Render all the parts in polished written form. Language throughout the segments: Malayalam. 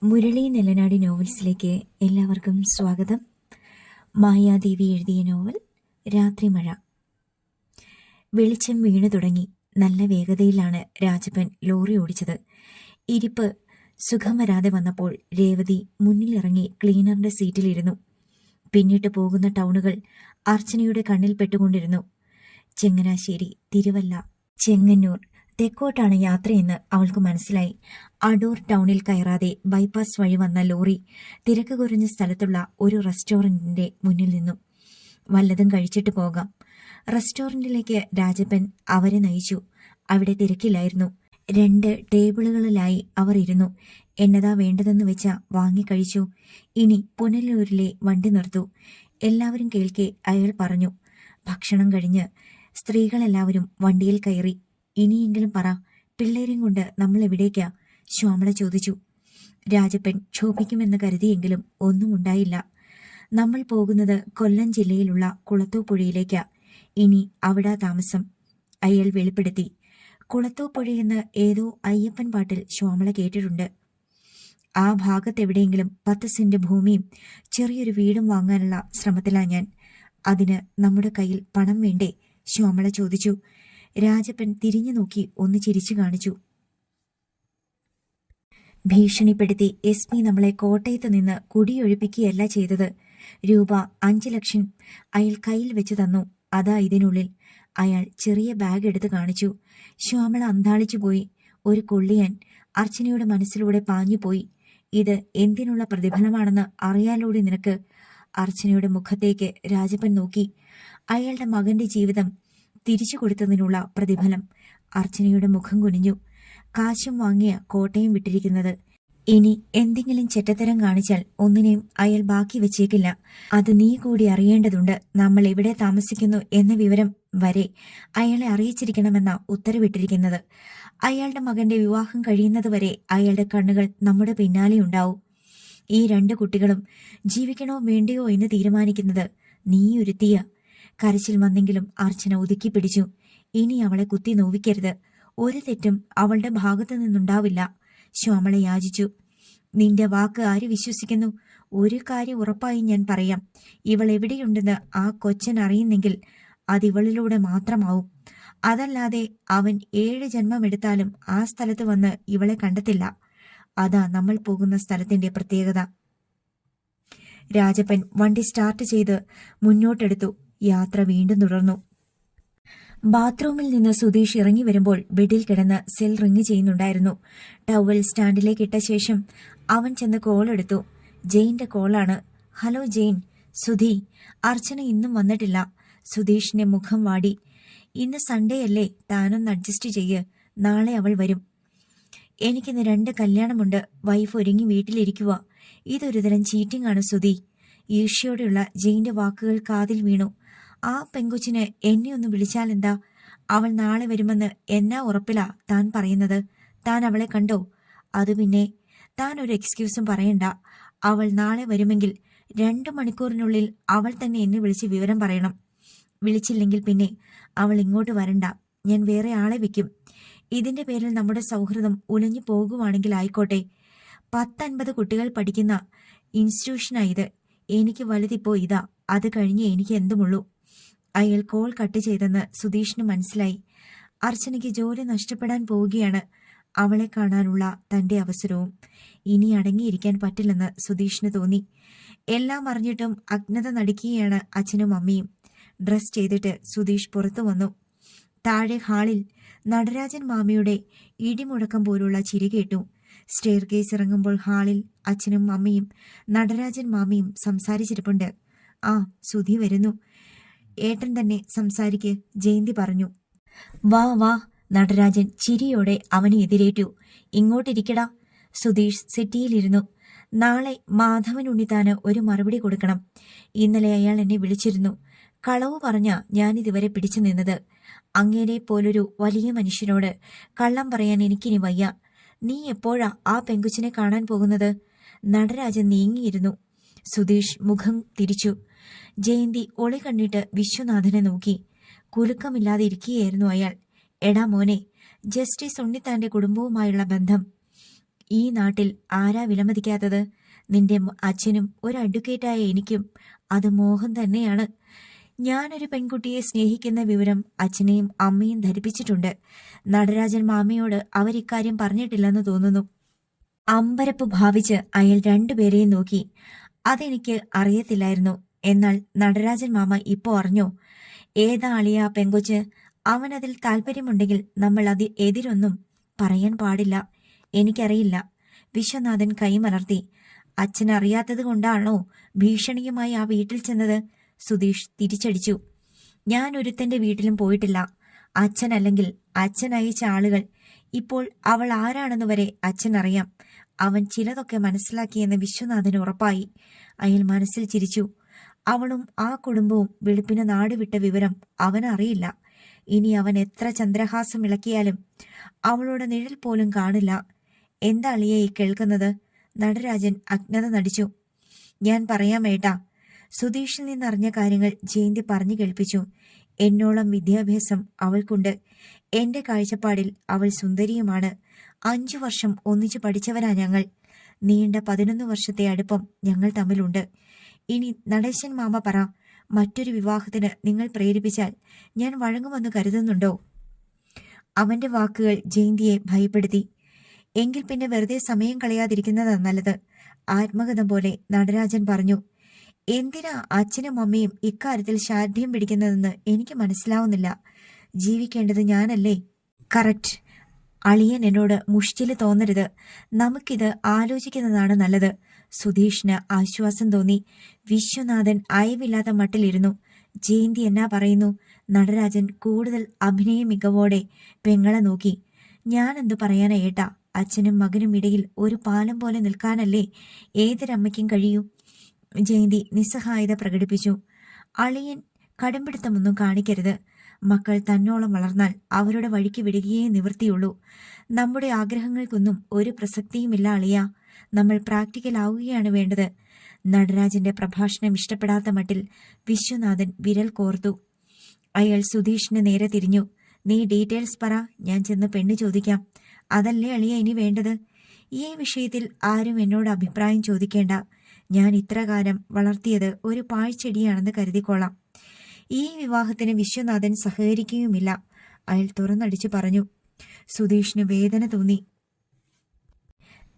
മുരളി നെല്ലനാടി നോവൽസിലേക്ക് എല്ലാവർക്കും സ്വാഗതം. മായാദേവി എഴുതിയ നോവൽ രാത്രിമഴ. വെളിച്ചം വീണു തുടങ്ങി. നല്ല വേഗതയിലാണ് രാജപ്പൻ ലോറി ഓടിച്ചത്. ഇരിപ്പ് സുഖം വരാതെ വന്നപ്പോൾ രേവതി മുന്നിലിറങ്ങി ക്ലീനറിന്റെ സീറ്റിലിരുന്നു. പിന്നിട്ട് പോകുന്ന ടൗണുകൾ അർച്ചനയുടെ കണ്ണിൽ പെട്ടുകൊണ്ടിരുന്നു. ചങ്ങനാശ്ശേരി, തിരുവല്ല, ചെങ്ങന്നൂർ, തെക്കോട്ടാണ് യാത്രയെന്ന് അവൾക്ക് മനസ്സിലായി. അടൂർ ടൗണിൽ കയറാതെ ബൈപ്പാസ് വഴി വന്ന ലോറി തിരക്ക് കുറഞ്ഞ സ്ഥലത്തുള്ള ഒരു റെസ്റ്റോറന്റിന്റെ മുന്നിൽ നിന്നു. വല്ലതും കഴിച്ചിട്ട് പോകാം. റെസ്റ്റോറന്റിലേക്ക് രാജപ്പൻ അവരെ നയിച്ചു. അവിടെ തിരക്കില്ലായിരുന്നു. 2 ടേബിളുകളിലായി അവർ ഇരുന്നു. എന്നതാ വേണ്ടതെന്ന് വെച്ച വാങ്ങിക്കഴിച്ചു. ഇനി പുനലൂരിലെ വണ്ടി നിർത്തു. എല്ലാവരും കേൾക്കെ അയാൾ പറഞ്ഞു. ഭക്ഷണം കഴിഞ്ഞ് സ്ത്രീകളെല്ലാവരും വണ്ടിയിൽ കയറി. ഇനിയെങ്കിലും പറ, പിള്ളേരെയും കൊണ്ട് നമ്മൾ എവിടേക്കാ? ശ്യാമള ചോദിച്ചു. രാജപ്പൻ ക്ഷോഭിക്കുമെന്ന് കരുതിയെങ്കിലും ഒന്നും ഉണ്ടായില്ല. നമ്മൾ പോകുന്നത് കൊല്ലം ജില്ലയിലുള്ള കുളത്തൂപ്പുഴയിലേക്കാ. ഇനി അവിടെ താമസം, അയാൾ വെളിപ്പെടുത്തി. കുളത്തൂപ്പുഴയെന്ന് ഏതോ അയ്യപ്പൻ പാട്ടിൽ ശ്യാമള കേട്ടിട്ടുണ്ട്. ആ ഭാഗത്തെവിടെയെങ്കിലും 10 സെന്റ് ഭൂമിയും ചെറിയൊരു വീടും വാങ്ങാനുള്ള ശ്രമത്തിലാ ഞാൻ. അതിന് നമ്മുടെ കയ്യിൽ പണം വേണ്ടേ? ശ്യാമള ചോദിച്ചു. രാജപ്പൻ തിരിഞ്ഞു നോക്കി ഒന്ന് ചിരിച്ചു കാണിച്ചു. ഭീഷണിപ്പെടുത്തി SP നമ്മളെ കോട്ടയത്ത് നിന്ന് കുടിയൊഴിപ്പിക്കുകയല്ല ചെയ്തത്. രൂപ 5 ലക്ഷം അയാൾ കയ്യിൽ വെച്ച് തന്നു. അതാ ഇതിനുള്ളിൽ. അയാൾ ചെറിയ ബാഗ് എടുത്ത് കാണിച്ചു. ശ്യാമള അന്താളിച്ചു പോയി. ഒരു കൊള്ളിയാൻ അർച്ചനയുടെ മനസ്സിലൂടെ പാഞ്ഞുപോയി. ഇത് എന്തിനുള്ള പ്രതിഫലമാണെന്ന് അറിയാലോടി നിനക്ക്? അർച്ചനയുടെ മുഖത്തേക്ക് രാജപ്പൻ നോക്കി. അയാളുടെ മകന്റെ ജീവിതം തിരിച്ചു കൊടുത്തതിനുള്ള പ്രതിഫലം. അർച്ചനയുടെ മുഖം കുനിഞ്ഞു. കാശും വാങ്ങിയ കോട്ടയം വിട്ടിരിക്കുന്നത്. ഇനി എന്തെങ്കിലും ചെറ്റത്തരം കാണിച്ചാൽ ഒന്നിനെയും അയാൾ ബാക്കി വെച്ചേക്കില്ല. അത് നീ കൂടി അറിയേണ്ടതുണ്ട്. നമ്മൾ എവിടെ താമസിക്കുന്നു എന്ന വിവരം വരെ അയാളെ അറിയിച്ചിരിക്കണമെന്ന ഉത്തരവിട്ടിരിക്കുന്നത്. അയാളുടെ മകന്റെ വിവാഹം കഴിയുന്നതുവരെ അയാളുടെ കണ്ണുകൾ നമ്മുടെ പിന്നാലെയുണ്ടാവും. ഈ 2 കുട്ടികളും ജീവിക്കണോ വേണ്ടയോ എന്ന് തീരുമാനിക്കുന്നത് നീ ഒരുത്തിയ. കരച്ചിൽ വന്നെങ്കിലും അർച്ചന ഒതുക്കി പിടിച്ചു. ഇനി അവളെ കുത്തി നോവിക്കരുത്. ഒരു തെറ്റും അവളുടെ ഭാഗത്തു നിന്നുണ്ടാവില്ല. ശ്യാമള യാചിച്ചു. നിന്റെ വാക്ക് ആര് വിശ്വസിക്കുന്നു? ഒരു കാര്യം ഉറപ്പായി ഞാൻ പറയാം. ഇവൾ എവിടെയുണ്ടെന്ന് ആ കൊച്ചൻ അറിയുന്നെങ്കിൽ അതിവളിലൂടെ മാത്രമാവും. അതല്ലാതെ അവൻ 7 ജന്മമെടുത്താലും ആ സ്ഥലത്ത് വന്ന് ഇവളെ കണ്ടെത്തില്ല. അതാ നമ്മൾ പോകുന്ന സ്ഥലത്തിന്റെ പ്രത്യേകത. രാജപ്പൻ വണ്ടി സ്റ്റാർട്ട് ചെയ്ത് മുന്നോട്ടെടുത്തു. യാത്ര വീണ്ടും തുടർന്നു. ബാത്റൂമിൽ നിന്ന് സുധീഷ് ഇറങ്ങി വരുമ്പോൾ ബെഡിൽ കിടന്ന് സെൽ റിങ് ചെയ്യുന്നുണ്ടായിരുന്നു. ടവൽ സ്റ്റാൻഡിലേക്ക് ഇട്ട ശേഷം അവൻ ചെന്ന് കോൾ എടുത്തു. ജെയിന്റെ കോളാണ്. ഹലോ ജെയിൻ. സുധി, അർച്ചന ഇന്നും വന്നിട്ടില്ല. സുധീഷിന്റെ മുഖം വാടി. ഇന്ന് സൺഡേ അല്ലേ, താനൊന്ന് അഡ്ജസ്റ്റ് ചെയ്യ്. നാളെ അവൾ വരും. എനിക്കിന്ന് 2 കല്യാണമുണ്ട്. വൈഫ് ഒരുങ്ങി വീട്ടിലിരിക്കുക. ഇതൊരു തരം ചീറ്റിംഗ് ആണ് സുധി. ഈർഷ്യയോടെയുള്ള ജെയിന്റെ വാക്കുകൾ കാതിൽ വീണു. ആ പെങ്കൊച്ചിന് എന്നെ ഒന്ന് വിളിച്ചാലെന്താ? അവൾ നാളെ വരുമെന്ന് എന്നാ ഉറപ്പിലാ താൻ പറയുന്നത്? താൻ അവളെ കണ്ടോ? അത് പിന്നെ താൻ ഒരു എക്സ്ക്യൂസും പറയണ്ട. അവൾ നാളെ വരുമെങ്കിൽ 2 മണിക്കൂറിനുള്ളിൽ അവൾ തന്നെ എന്നെ വിളിച്ച് വിവരം പറയണം. വിളിച്ചില്ലെങ്കിൽ പിന്നെ അവൾ ഇങ്ങോട്ട് വരണ്ട. ഞാൻ വേറെ ആളെ വെക്കും. ഇതിന്റെ പേരിൽ നമ്മുടെ സൗഹൃദം ഉലഞ്ഞു പോകുവാണെങ്കിൽ ആയിക്കോട്ടെ. 10-50 കുട്ടികൾ പഠിക്കുന്ന ഇൻസ്റ്റിറ്റ്യൂഷനാ ഇത്. എനിക്ക് വലുതിപ്പോ ഇതാ. അത് കഴിഞ്ഞ് എനിക്ക് എന്തുമുള്ളൂ. അയാൾ കോൾ കട്ട് ചെയ്തെന്ന് സുധീഷിന് മനസ്സിലായി. അർച്ചനയ്ക്ക് ജോലി നഷ്ടപ്പെടാൻ പോവുകയാണ്. അവളെ കാണാനുള്ള തന്റെ അവസരവും. ഇനി അടങ്ങിയിരിക്കാൻ പറ്റില്ലെന്ന് സുധീഷിന് തോന്നി. എല്ലാം അറിഞ്ഞിട്ടും അജ്ഞത നടിക്കുകയാണ് അച്ഛനും അമ്മയും. ഡ്രസ് ചെയ്തിട്ട് സുധീഷ് പുറത്തു വന്നു. താഴെ ഹാളിൽ നടരാജൻ മാമിയുടെ ഇടിമുഴക്കം പോലുള്ള ചിരി കേട്ടു. സ്റ്റെയർ കേസ് ഇറങ്ങുമ്പോൾ ഹാളിൽ അച്ഛനും അമ്മയും നടരാജൻ മാമിയും സംസാരിച്ചിരിപ്പുണ്ട്. ആ, സുധി വരുന്നു. ഏട്ടൻ തന്നെ സംസാരിക്ക്, ജയന്തി പറഞ്ഞു. വാ വാ. നടരാജൻ ചിരിയോടെ അവനെ എതിരേറ്റു. ഇങ്ങോട്ടിരിക്കടാ. സുധീഷ് സെറ്റിയിലിരുന്നു. നാളെ മാധവൻ ഉണ്ണിത്താന് ഒരു മറുപടി കൊടുക്കണം. ഇന്നലെ അയാൾ എന്നെ വിളിച്ചിരുന്നു. കളവ് പറഞ്ഞ ഞാനിതുവരെ പിടിച്ചു നിന്നത്. അങ്ങേരെ പോലൊരു വലിയ മനുഷ്യനോട് കള്ളം പറയാൻ എനിക്കിനി വയ്യ. നീ എപ്പോഴാ ആ പെങ്കുച്ചിനെ കാണാൻ പോകുന്നത്? നടരാജൻ നീങ്ങിയിരുന്നു. സുധീഷ് മുഖം തിരിച്ചു. ജയന്തി ഒളി കണ്ടിട്ട് വിശ്വനാഥനെ നോക്കി. കുലുക്കമില്ലാതെ ഇരിക്കുകയായിരുന്നു അയാൾ. എടാ മോനെ, ജസ്റ്റിസ് ഉണ്ണിത്താന്റെ കുടുംബവുമായുള്ള ബന്ധം ഈ നാട്ടിൽ ആരാ വിലമതിക്കാത്തത്? നിന്റെ അച്ഛനും ഒരു അഡ്വക്കേറ്റായ എനിക്കും അത് മോഹം തന്നെയാണ്. ഞാനൊരു പെൺകുട്ടിയെ സ്നേഹിക്കുന്ന വിവരം അച്ഛനെയും അമ്മയും ധരിപ്പിച്ചിട്ടുണ്ട്. നടരാജൻ മാമയോട് അവരിക്കാര്യം പറഞ്ഞിട്ടില്ലെന്ന് തോന്നുന്നു. അമ്പരപ്പ് ഭാവിച്ച് അയാൾ രണ്ടുപേരെയും നോക്കി. അതെനിക്ക് അറിയത്തില്ലായിരുന്നു. എന്നാൽ നടരാജൻ മാമ ഇപ്പോ അറിഞ്ഞോ? ഏതാ അളിയാ പെങ്കൊച്ച്? അവനതിൽ താല്പര്യമുണ്ടെങ്കിൽ നമ്മൾ എതിരൊന്നും പറയാൻ പാടില്ല. എനിക്കറിയില്ല. വിശ്വനാഥൻ കൈമലർത്തി. അച്ഛനറിയാത്തത് കൊണ്ടാണോ ഭീഷണിയുമായി ആ വീട്ടിൽ ചെന്നത്? സുധീഷ് തിരിച്ചടിച്ചു. ഞാൻ ഒരുത്തന്റെ വീട്ടിലും പോയിട്ടില്ല. അച്ഛനല്ലെങ്കിൽ അച്ഛൻ അയച്ച ആളുകൾ. ഇപ്പോൾ അവൾ ആരാണെന്ന് വരെ അച്ഛനറിയാം. അവൻ ചിലതൊക്കെ മനസ്സിലാക്കിയെന്ന് വിശ്വനാഥന് ഉറപ്പായി. അയാൾ മനസ്സിൽ ചിരിച്ചു. അവളും ആ കുടുംബവും വെളുപ്പിന് നാടുവിട്ട വിവരം അവനറിയില്ല. ഇനി അവൻ എത്ര ചന്ദ്രഹാസം ഇളക്കിയാലും അവളുടെ നിഴൽ പോലും കാണില്ല. എന്താ അളിയെ ഈ കേൾക്കുന്നത്? നടരാജൻ അജ്ഞത നടിച്ചു. ഞാൻ പറയാം ഏട്ടാ. സുധീഷിൽ നിന്നറിഞ്ഞ കാര്യങ്ങൾ ജയന്തി പറഞ്ഞു കേൾപ്പിച്ചു. എന്നോളം വിദ്യാഭ്യാസം അവൾക്കുണ്ട്. എന്റെ കാഴ്ചപ്പാടിൽ അവൾ സുന്ദരിയുമാണ്. 5 വർഷം ഒന്നിച്ചു പഠിച്ചവരാ ഞങ്ങൾ. നീണ്ട 11 വർഷത്തെ അടുപ്പം ഞങ്ങൾ തമ്മിലുണ്ട്. ഇനി നടേശൻ മാമ പറ, മറ്റൊരു വിവാഹത്തിന് നിങ്ങൾ പ്രേരിപ്പിച്ചാൽ ഞാൻ വഴങ്ങുമെന്ന് കരുതുന്നുണ്ടോ? അവന്റെ വാക്കുകൾ ജയന്തിയെ ഭയപ്പെടുത്തി. എങ്കിൽ പിന്നെ വെറുതെ സമയം കളയാതിരിക്കുന്നതാ നല്ലത്. ആത്മകഥം പോലെ നടരാജൻ പറഞ്ഞു. എന്തിനാ അച്ഛനും അമ്മയും ഇക്കാര്യത്തിൽ ശാഠ്യം പിടിക്കുന്നതെന്ന് എനിക്ക് മനസ്സിലാവുന്നില്ല. ജീവിക്കേണ്ടത് ഞാനല്ലേ? കറക്റ്റ്. അളിയൻ എന്നോട് മുഷ്ടില് തോന്നരുത്. നമുക്കിത് ആലോചിക്കുന്നതാണ് നല്ലത്. സുധീഷിന് ആശ്വാസം തോന്നി. വിശ്വനാഥൻ അയവില്ലാത്ത മട്ടിലിരുന്നു. ജയന്തി എന്നാ പറയുന്നു? നടരാജൻ കൂടുതൽ അഭിനയ മികവോടെ പെങ്ങളെ നോക്കി. ഞാനെന്തു പറയാനാ ഏട്ടാ? അച്ഛനും മകനും ഇടയിൽ ഒരു പാലം പോലെ നിൽക്കാനല്ലേ ഏതൊരമ്മയ്ക്കും കഴിയൂ? ജയന്തി നിസ്സഹായത പ്രകടിപ്പിച്ചു. അളിയൻ കടുംപിടുത്തമൊന്നും കാണിക്കരുത്. മക്കൾ തന്നോളം വളർന്നാൽ അവരുടെ വഴിക്ക് വിടുകയേ നിവൃത്തിയുള്ളൂ. നമ്മുടെ ആഗ്രഹങ്ങൾക്കൊന്നും ഒരു പ്രസക്തിയുമില്ല അളിയ. നമ്മൾ പ്രാക്ടിക്കൽ ആവുകയാണ് വേണ്ടത്. നടരാജന്റെ പ്രഭാഷണം ഇഷ്ടപ്പെടാത്ത മട്ടിൽ വിശ്വനാഥൻ വിരൽ കോർത്തു. അയാൾ സുധീഷിന് നേരെ തിരിഞ്ഞു. നീ ഡീറ്റെയിൽസ് പറ, ഞാൻ ചെന്ന് പെണ്ണ് ചോദിക്കാം. അതല്ലേ അളിയ ഇനി വേണ്ടത്? ഈ വിഷയത്തിൽ ആരും എന്നോട് അഭിപ്രായം ചോദിക്കേണ്ട. ഞാൻ ഇത്രകാലം വളർത്തിയത് ഒരു പാഴ്ചെടിയാണെന്ന് കരുതിക്കൊള്ളാം. ഈ വിവാഹത്തിന് വിശ്വനാഥൻ സഹകരിക്കുകയുമില്ല. അയാൾ തുറന്നടിച്ചു പറഞ്ഞു. സുധീഷിന് വേദന തോന്നി.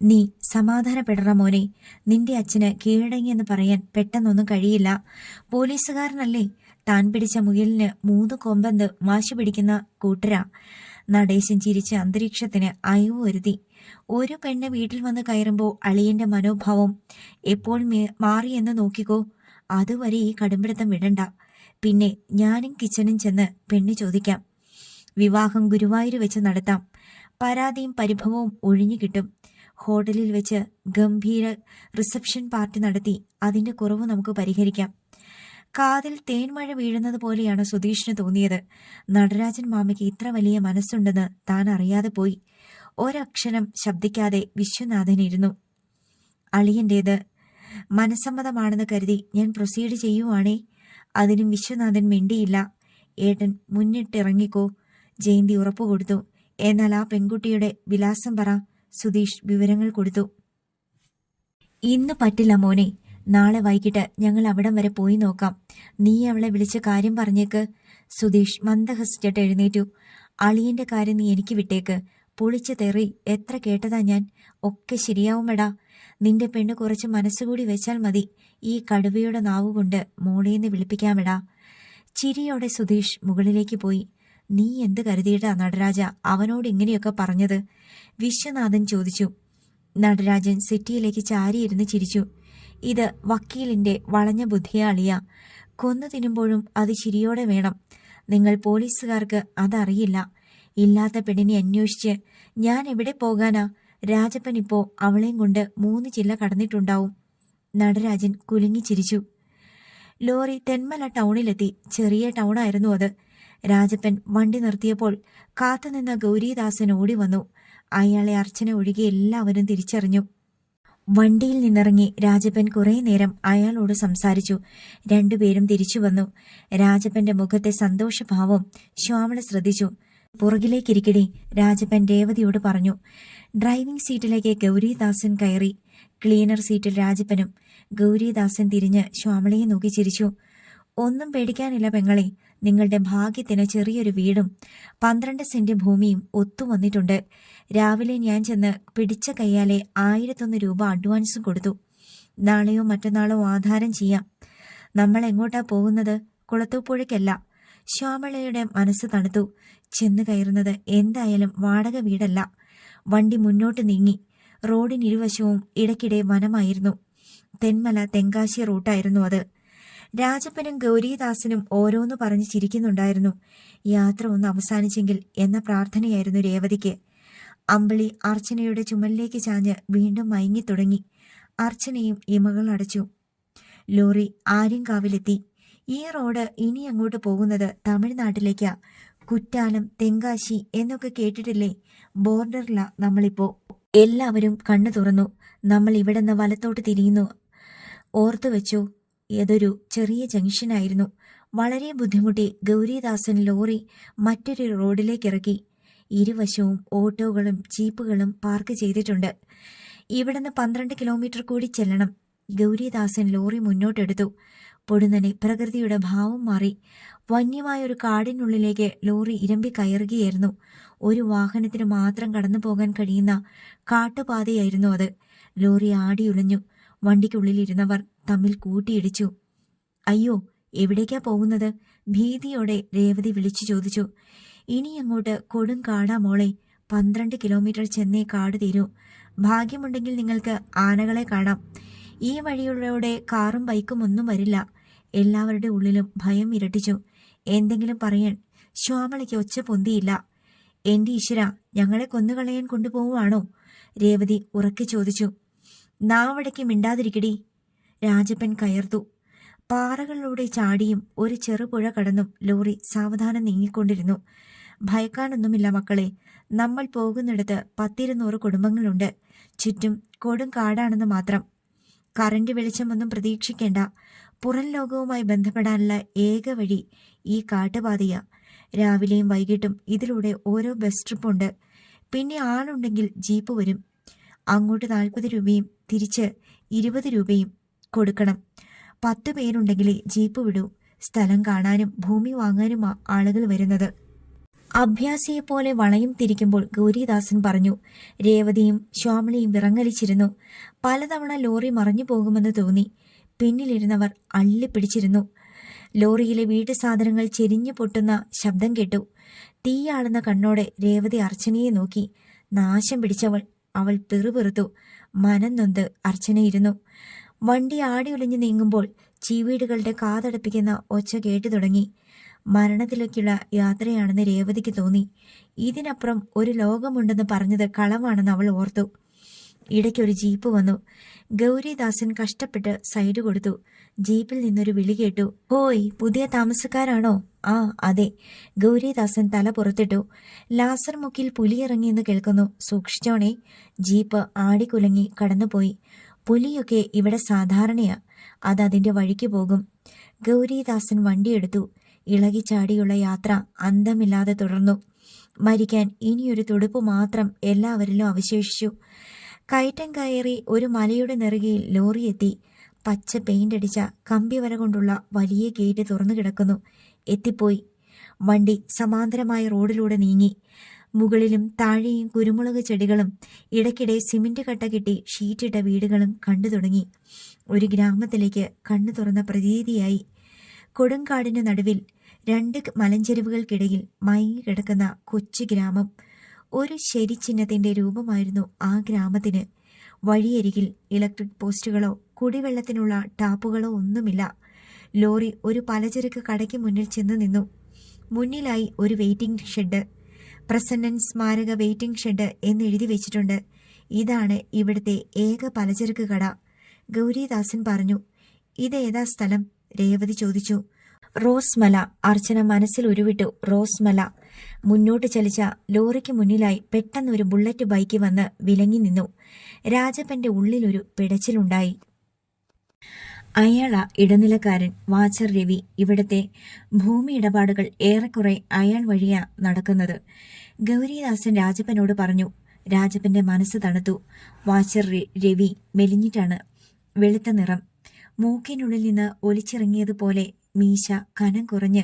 നീ സമാധാനപ്പെടറ മോനെ. നിന്റെ അച്ഛന് കീഴടങ്ങിയെന്ന് പറയാൻ പെട്ടെന്നൊന്നും കഴിയില്ല. പോലീസുകാരനല്ലേ? താൻ പിടിച്ച മുയലിന് 3 കൊമ്പെന്ന് വാശി പിടിക്കുന്ന കൂട്ടരാ. നടേശൻ ചിരിച്ച് അന്തരീക്ഷത്തിന് അയവ് വരുത്തി. ഒരു പെണ്ണ് വീട്ടിൽ വന്ന് കയറുമ്പോൾ അളിയന്റെ മനോഭാവം എപ്പോൾ മാറിയെന്ന് നോക്കിക്കോ. അതുവരെ ഈ കടുംപിടുത്തം വിടണ്ട. പിന്നെ ഞാനും കിച്ചനും ചെന്ന് പെണ്ണ് ചോദിക്കാം. വിവാഹം ഗുരുവായൂർ വെച്ച് നടത്താം. പരാതിയും പരിഭവവും ഒഴിഞ്ഞു കിട്ടും. ഹോട്ടലിൽ വെച്ച് ഗംഭീര റിസപ്ഷൻ പാർട്ടി നടത്തി അതിന്റെ കുറവ് നമുക്ക് പരിഹരിക്കാം. കാതിൽ തേൻമഴ വീഴുന്നത് പോലെയാണ് സുധീഷിന് തോന്നിയത്. നടരാജൻ മാമയ്ക്ക് ഇത്ര വലിയ മനസ്സുണ്ടെന്ന് താൻ അറിയാതെ പോയി. ഒരക്ഷരം ശബ്ദിക്കാതെ വിശ്വനാഥൻ ഇരുന്നു. അളിയന്റേത് മനസ്സമ്മതമാണെന്ന് കരുതി ഞാൻ പ്രൊസീഡ് ചെയ്യുവാണേ. അതിനും വിശ്വനാഥൻ മിണ്ടിയില്ല. ഏട്ടൻ മുന്നിട്ടിറങ്ങിക്കോ, ജയന്തി ഉറപ്പുകൊടുത്തു. എന്നാൽ ആ പെൺകുട്ടിയുടെ വിലാസം പറ. സുധീഷ് വിവരങ്ങൾ കൊടുത്തു. ഇന്ന് പറ്റില്ല മോനെ. നാളെ വൈകിട്ട് ഞങ്ങൾ അവിടം വരെ പോയി നോക്കാം. നീ അവളെ വിളിച്ച് കാര്യം പറഞ്ഞേക്ക്. സുധീഷ് മന്ദഹസിച്ചിട്ട് എഴുന്നേറ്റു. അളിയന്റെ കാര്യം നീ എനിക്ക് വിട്ടേക്ക്. പൊളിച്ച തെറി എത്ര കേട്ടതാ ഞാൻ. ഒക്കെ ശരിയാവുമെടാ. നിന്റെ പെണ്ണ് കുറച്ച് മനസ്സുകൂടി വെച്ചാൽ മതി. ഈ കടുവയുടെ നാവുകൊണ്ട് മോളേന്ന് വിളിപ്പിക്കാമെടാ. ചിരിയോടെ സുധീഷ് മുകളിലേക്ക് പോയി. നീ എന്ത് കരുതിയിട്ടാ നടരാജ അവനോട് ഇങ്ങനെയൊക്കെ പറഞ്ഞത്? വിശ്വനാഥൻ ചോദിച്ചു. നടരാജൻ സെറ്റിയിലേക്ക് ചാരിയിരുന്ന് ചിരിച്ചു. ഇത് വക്കീലിന്റെ വളഞ്ഞ ബുദ്ധിയാളിയ. കൊന്നു തിന്നുമ്പോഴും അത് ചിരിയോടെ വേണം. നിങ്ങൾ പോലീസുകാർക്ക് അതറിയില്ല. ഇല്ലാത്ത പെണ്ണിനെ അന്വേഷിച്ച് ഞാൻ എവിടെ പോകാനാ? രാജപ്പൻ ഇപ്പോ അവളെയും കൊണ്ട് 3 ജില്ല കടന്നിട്ടുണ്ടാവും. നടരാജൻ കുലുങ്ങി ചിരിച്ചു. ലോറി തെന്മല ടൗണിലെത്തി. ചെറിയ ടൗണായിരുന്നു അത്. രാജപ്പൻ വണ്ടി നിർത്തിയപ്പോൾ കാത്തുനിന്ന ഗൗരീദാസൻ ഓടി വന്നു. അയാളെ അർച്ചന ഒഴികെ എല്ലാവരും തിരിച്ചറിഞ്ഞു. വണ്ടിയിൽ നിന്നിറങ്ങി രാജപ്പൻ കുറെ നേരം അയാളോട് സംസാരിച്ചു. രണ്ടുപേരും തിരിച്ചു വന്നു. രാജപ്പന്റെ മുഖത്തെ സന്തോഷഭാവം ശ്യാമള ശ്രദ്ധിച്ചു. പുറകിലേക്കിരിക്കടി, രാജപ്പൻ രേവതിയോട് പറഞ്ഞു. ഡ്രൈവിംഗ് സീറ്റിലേക്ക് ഗൗരിദാസൻ കയറി. ക്ലീനർ സീറ്റിൽ രാജപ്പനും. ഗൗരിദാസൻ തിരിഞ്ഞ് ശ്യാമളയെ നോക്കി ചിരിച്ചു. ഒന്നും പേടിക്കാനില്ല പെങ്ങളെ, നിങ്ങളുടെ ഭാഗ്യത്തിന് ചെറിയൊരു വീടും 12 സെന്റ് ഭൂമിയും ഒത്തുവന്നിട്ടുണ്ട്. രാവിലെ ഞാൻ ചെന്ന് പിടിച്ച കയ്യാലെ 1001 രൂപ അഡ്വാൻസും കൊടുത്തു. നാളെയോ മറ്റന്നാളോ ആധാരം ചെയ്യാം. നമ്മൾ എങ്ങോട്ടാ പോകുന്നത്? കുളത്തൂപ്പുഴയ്ക്കല്ല. ശ്യാമളയുടെ മനസ്സ് തണുത്തു. ചെന്ന് കയറുന്നത് എന്തായാലും വാടക വീടല്ല. വണ്ടി മുന്നോട്ട് നീങ്ങി. റോഡിനിരുവശവും ഇടയ്ക്കിടെ വനമായിരുന്നു. തെന്മല തെങ്കാശി റൂട്ടായിരുന്നു അത്. രാജപ്പനും ഗൗരിദാസനും ഓരോന്ന് പറഞ്ഞ് ചിരിക്കുന്നുണ്ടായിരുന്നു. യാത്ര ഒന്ന് അവസാനിച്ചെങ്കിൽ എന്ന പ്രാർത്ഥനയായിരുന്നു രേവതിക്ക്. അമ്പിളി അർച്ചനയുടെ ചുമലിലേക്ക് ചാഞ്ഞ് വീണ്ടും മയങ്ങിത്തുടങ്ങി. അർച്ചനയും ഇമകൾ അടച്ചു. ലോറി ആര്യങ്കാവിലെത്തി. ഈ റോഡ് ഇനി അങ്ങോട്ട് പോകുന്നത് തമിഴ്നാട്ടിലേക്കാ. കുറ്റാലം, തെങ്കാശി എന്നൊക്കെ കേട്ടിട്ടില്ലേ? ബോർഡറിലാ നമ്മളിപ്പോ. എല്ലാവരും കണ്ണു തുറന്നു. നമ്മൾ ഇവിടുന്ന് വലത്തോട്ട് തിരിയുന്നു. ഓർത്തു വെച്ചോ, ഏതൊരു ചെറിയ ജംഗ്ഷനായിരുന്നു. വളരെ ബുദ്ധിമുട്ടി ഗൗരിദാസൻ ലോറി മറ്റൊരു റോഡിലേക്ക് ഇറക്കി. ഇരുവശവും ഓട്ടോകളും ജീപ്പുകളും പാർക്ക് ചെയ്തിട്ടുണ്ട്. ഇവിടുന്ന് 12 കിലോമീറ്റർ കൂടി ചെല്ലണം. ഗൗരിദാസൻ ലോറി മുന്നോട്ടെടുത്തു. പൊടുന്നനെ പ്രകൃതിയുടെ ഭാവം മാറി. വന്യമായൊരു കാടിനുള്ളിലേക്ക് ലോറി ഇരമ്പി കയറുകയായിരുന്നു. ഒരു വാഹനത്തിന് മാത്രം കടന്നു പോകാൻ കഴിയുന്ന കാട്ടുപാതയായിരുന്നു അത്. ലോറി ആടിയുലഞ്ഞു. വണ്ടിക്കുള്ളിലിരുന്നവർ തമ്മിൽ കൂട്ടിയിടിച്ചു. അയ്യോ, എവിടേക്കാ പോകുന്നത്? ഭീതിയോടെ രേവതി വിളിച്ചു ചോദിച്ചു. ഇനി അങ്ങോട്ട് കൊടും കാടാ മോളെ. 12 കിലോമീറ്റർ ചെന്നേ കാട് തീരൂ. ഭാഗ്യമുണ്ടെങ്കിൽ നിങ്ങൾക്ക് ആനകളെ കാണാം. ഈ വഴിയിലൂടെ കാറും ബൈക്കും ഒന്നും വരില്ല. എല്ലാവരുടെ ഉള്ളിലും ഭയം ഇരട്ടിച്ചു. എന്തെങ്കിലും പറയാൻ ശ്യാമളയ്ക്ക് ഒച്ച പൊന്തിയില്ല. എന്റെ ഈശ്വര, ഞങ്ങളെ കൊന്നുകളയാൻ കൊണ്ടുപോവുകയാണോ? രേവതി ഉറക്കെ ചോദിച്ചു. നാവടയ്ക്ക് മിണ്ടാതിരിക്കടി, രാജപ്പൻ കയർത്തു. പാറകളിലൂടെ ചാടിയും ഒരു ചെറുപുഴ കടന്നും ലോറി സാവധാനം നീങ്ങിക്കൊണ്ടിരുന്നു. ഭയക്കാനൊന്നുമില്ല മക്കളെ. നമ്മൾ പോകുന്നിടത്ത് 10-200 കുടുംബങ്ങളുണ്ട്. ചുറ്റും കൊടും കാടാണെന്ന് മാത്രം. കറന്റ് വെളിച്ചമൊന്നും പ്രതീക്ഷിക്കേണ്ട. പുറം ലോകവുമായി ബന്ധപ്പെടാനുള്ള ഏക വഴി ഈ കാട്ടുപാതയാ. രാവിലെയും വൈകിട്ടും ഇതിലൂടെ ഓരോ ബസ് ട്രിപ്പുണ്ട്. പിന്നെ ആളുണ്ടെങ്കിൽ ജീപ്പ് വരും. അങ്ങോട്ട് 40 രൂപയും തിരിച്ച് 20 രൂപയും കൊടുക്കണം. 10 പേരുണ്ടെങ്കിലേ ജീപ്പ് വിടൂ. സ്ഥലം കാണാനും ഭൂമി വാങ്ങാനുമാ ആളുകൾ വരുന്നത്. അഭ്യാസിയെപ്പോലെ വളയും തിരിക്കുമ്പോൾ ഗൗരിദാസൻ പറഞ്ഞു. രേവതിയും ശ്യാമളയും വിറങ്ങലിച്ചിരുന്നു. പലതവണ ലോറി മറിഞ്ഞു പോകുമെന്ന് തോന്നി. പിന്നിലിരുന്നവർ അള്ളിപ്പിടിച്ചിരുന്നു. ലോറിയിലെ വീട്ടു സാധനങ്ങൾ ചെരിഞ്ഞു പൊട്ടുന്ന ശബ്ദം കേട്ടു. തീയാളുന്ന കണ്ണോടെ രേവതി അർച്ചനയെ നോക്കി. നാശം പിടിച്ചവൾ. അവൾ പിറുപിറുത്തു. മനം നൊന്ത് അർച്ചനയിരുന്നു. വണ്ടി ആടിയുലഞ്ഞു നീങ്ങുമ്പോൾ ചീവീടുകളുടെ കാതടപ്പിക്കുന്ന ഒച്ച കേട്ടു തുടങ്ങി. മരണത്തിലേക്കുള്ള യാത്രയാണെന്ന് രേവതിക്ക് തോന്നി. ഇതിനപ്പുറം ഒരു ലോകമുണ്ടെന്ന് പറഞ്ഞത് കളവാണെന്ന് അവൾ ഓർത്തു. ഇടയ്ക്കൊരു ജീപ്പ് വന്നു. ഗൗരിദാസൻ കഷ്ടപ്പെട്ട് സൈഡ് കൊടുത്തു. ജീപ്പിൽ നിന്നൊരു വിളി കേട്ടു. ഹോയ്, പുതിയ താമസക്കാരാണോ? ആ അതെ. ഗൗരിദാസൻ തല പുറത്തിട്ടു. ലാസർ മുക്കിൽ പുലിയിറങ്ങിയെന്ന് കേൾക്കുന്നു. സൂക്ഷിച്ചോണേ. ജീപ്പ് ആടിക്കുലങ്ങി കടന്നുപോയി. പുലിയൊക്കെ ഇവിടെ സാധാരണയാ. അതതിന്റെ വഴിക്ക് പോകും. ഗൗരിദാസൻ വണ്ടിയെടുത്തു. ഇളകിച്ചാടിയുള്ള യാത്ര അന്തമില്ലാതെ തുടർന്നു. മരിക്കാൻ ഇനിയൊരു തുടുപ്പ് മാത്രം എല്ലാവരിലും അവശേഷിച്ചു. കയറ്റം കയറി ഒരു മലയുടെ നെറുകയിൽ ലോറി എത്തി. പച്ച പെയിന്റ് അടിച്ച കമ്പിവര കൊണ്ടുള്ള വലിയ ഗേറ്റ് തുറന്നു കിടക്കുന്നു. എത്തിപ്പോയി. വണ്ടി സമാന്തരമായ റോഡിലൂടെ നീങ്ങി. മുകളിലും താഴെയും കുരുമുളക് ചെടികളും ഇടയ്ക്കിടെ സിമന്റ് കട്ട കെട്ടി ഷീറ്റിട്ട വീടുകളും കണ്ടു തുടങ്ങി. ഒരു ഗ്രാമത്തിലേക്ക് കണ്ണു തുറന്ന പ്രതീതിയായി. കൊടുങ്കാടിന് നടുവിൽ 2 മലഞ്ചെരുവുകൾക്കിടയിൽ മയങ്ങി കിടക്കുന്ന കൊച്ചു ഗ്രാമം. ഒരു ശരിചിഹ്നത്തിന്റെ രൂപമായിരുന്നു ആ ഗ്രാമത്തിന്. വഴിയരികിൽ ഇലക്ട്രിക് പോസ്റ്റുകളോ കുടിവെള്ളത്തിനുള്ള ടാപ്പുകളോ ഒന്നുമില്ല. ലോറി ഒരു പലചരക്ക് കടയ്ക്ക് മുന്നിൽ ചെന്ന് നിന്നു. മുന്നിലായി ഒരു വെയിറ്റിംഗ് ഷെഡ്. പ്രസന്നൻ സ്മാരക വെയിറ്റിംഗ് ഷെഡ് എന്നെഴുതി വെച്ചിട്ടുണ്ട്. ഇതാണ് ഇവിടുത്തെ ഏക പലചരക്ക് കട. ഗൗരിദാസൻ പറഞ്ഞു. ഇതേതാ സ്ഥലം? രേവതി ചോദിച്ചു. റോസ്മല. അർച്ചന മനസ്സിൽ ഉരുവിട്ടു. റോസ്മല. മുന്നോട്ട് ചലിച്ച ലോറിക്ക് മുന്നിലായി പെട്ടെന്നൊരു ബുള്ളറ്റ് ബൈക്ക് വന്ന് വിലങ്ങി നിന്നു. രാജപ്പന്റെ ഉള്ളിലൊരു പിടച്ചിലുണ്ടായി. അയാളാ ഇടനിലക്കാരൻ വാച്ചർ രവി. ഇവിടത്തെ ഭൂമി ഇടപാടുകൾ ഏറെക്കുറെ അയാൾ വഴിയാ നടക്കുന്നത്. ഗൗരിദാസൻ രാജപ്പനോട് പറഞ്ഞു. രാജപ്പന്റെ മനസ്സ് തണുത്തു. വാച്ചർ രവി മെലിഞ്ഞിട്ടാണ്, വെളുത്ത നിറം, മൂക്കിനുള്ളിൽ നിന്ന് ഒലിച്ചിറങ്ങിയതുപോലെ മീശ കനം കുറഞ്ഞ്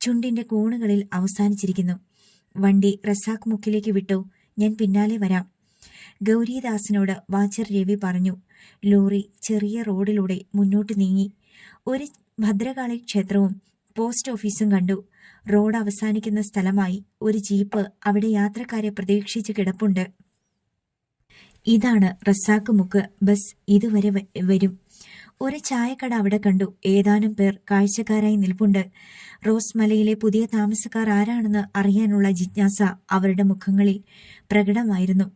ചുണ്ടിന്റെ കോണുകളിൽ അവസാനിച്ചിരിക്കുന്നു. വണ്ടി റസാഖ് മുക്കിലേക്ക് വിട്ടു, ഞാൻ പിന്നാലെ വരാം, ഗൗരിദാസിനോട് വാച്ചർ രവി പറഞ്ഞു. ലോറി ചെറിയ റോഡിലൂടെ മുന്നോട്ട് നീങ്ങി. ഒരു ഭദ്രകാളി ക്ഷേത്രവും പോസ്റ്റ് ഓഫീസും കണ്ടു. റോഡ് അവസാനിക്കുന്ന സ്ഥലമായി ഒരു ജീപ്പ് അവിടെ യാത്രക്കാരെ പ്രതീക്ഷിച്ച് കിടപ്പുണ്ട്. ഇതാണ് റസാഖ് മുക്ക്, ബസ് ഇതുവരെ വരും. ഒരു ചായക്കട അവിടെ കണ്ടു. ഏതാനും പേർ കാഴ്ചക്കാരായി നിൽപ്പുണ്ട്. റോസ് മലയിലെ പുതിയ താമസക്കാർ ആരാണെന്ന് അറിയാനുള്ള ജിജ്ഞാസ അവരുടെ മുഖങ്ങളിൽ പ്രകടമായിരുന്നു.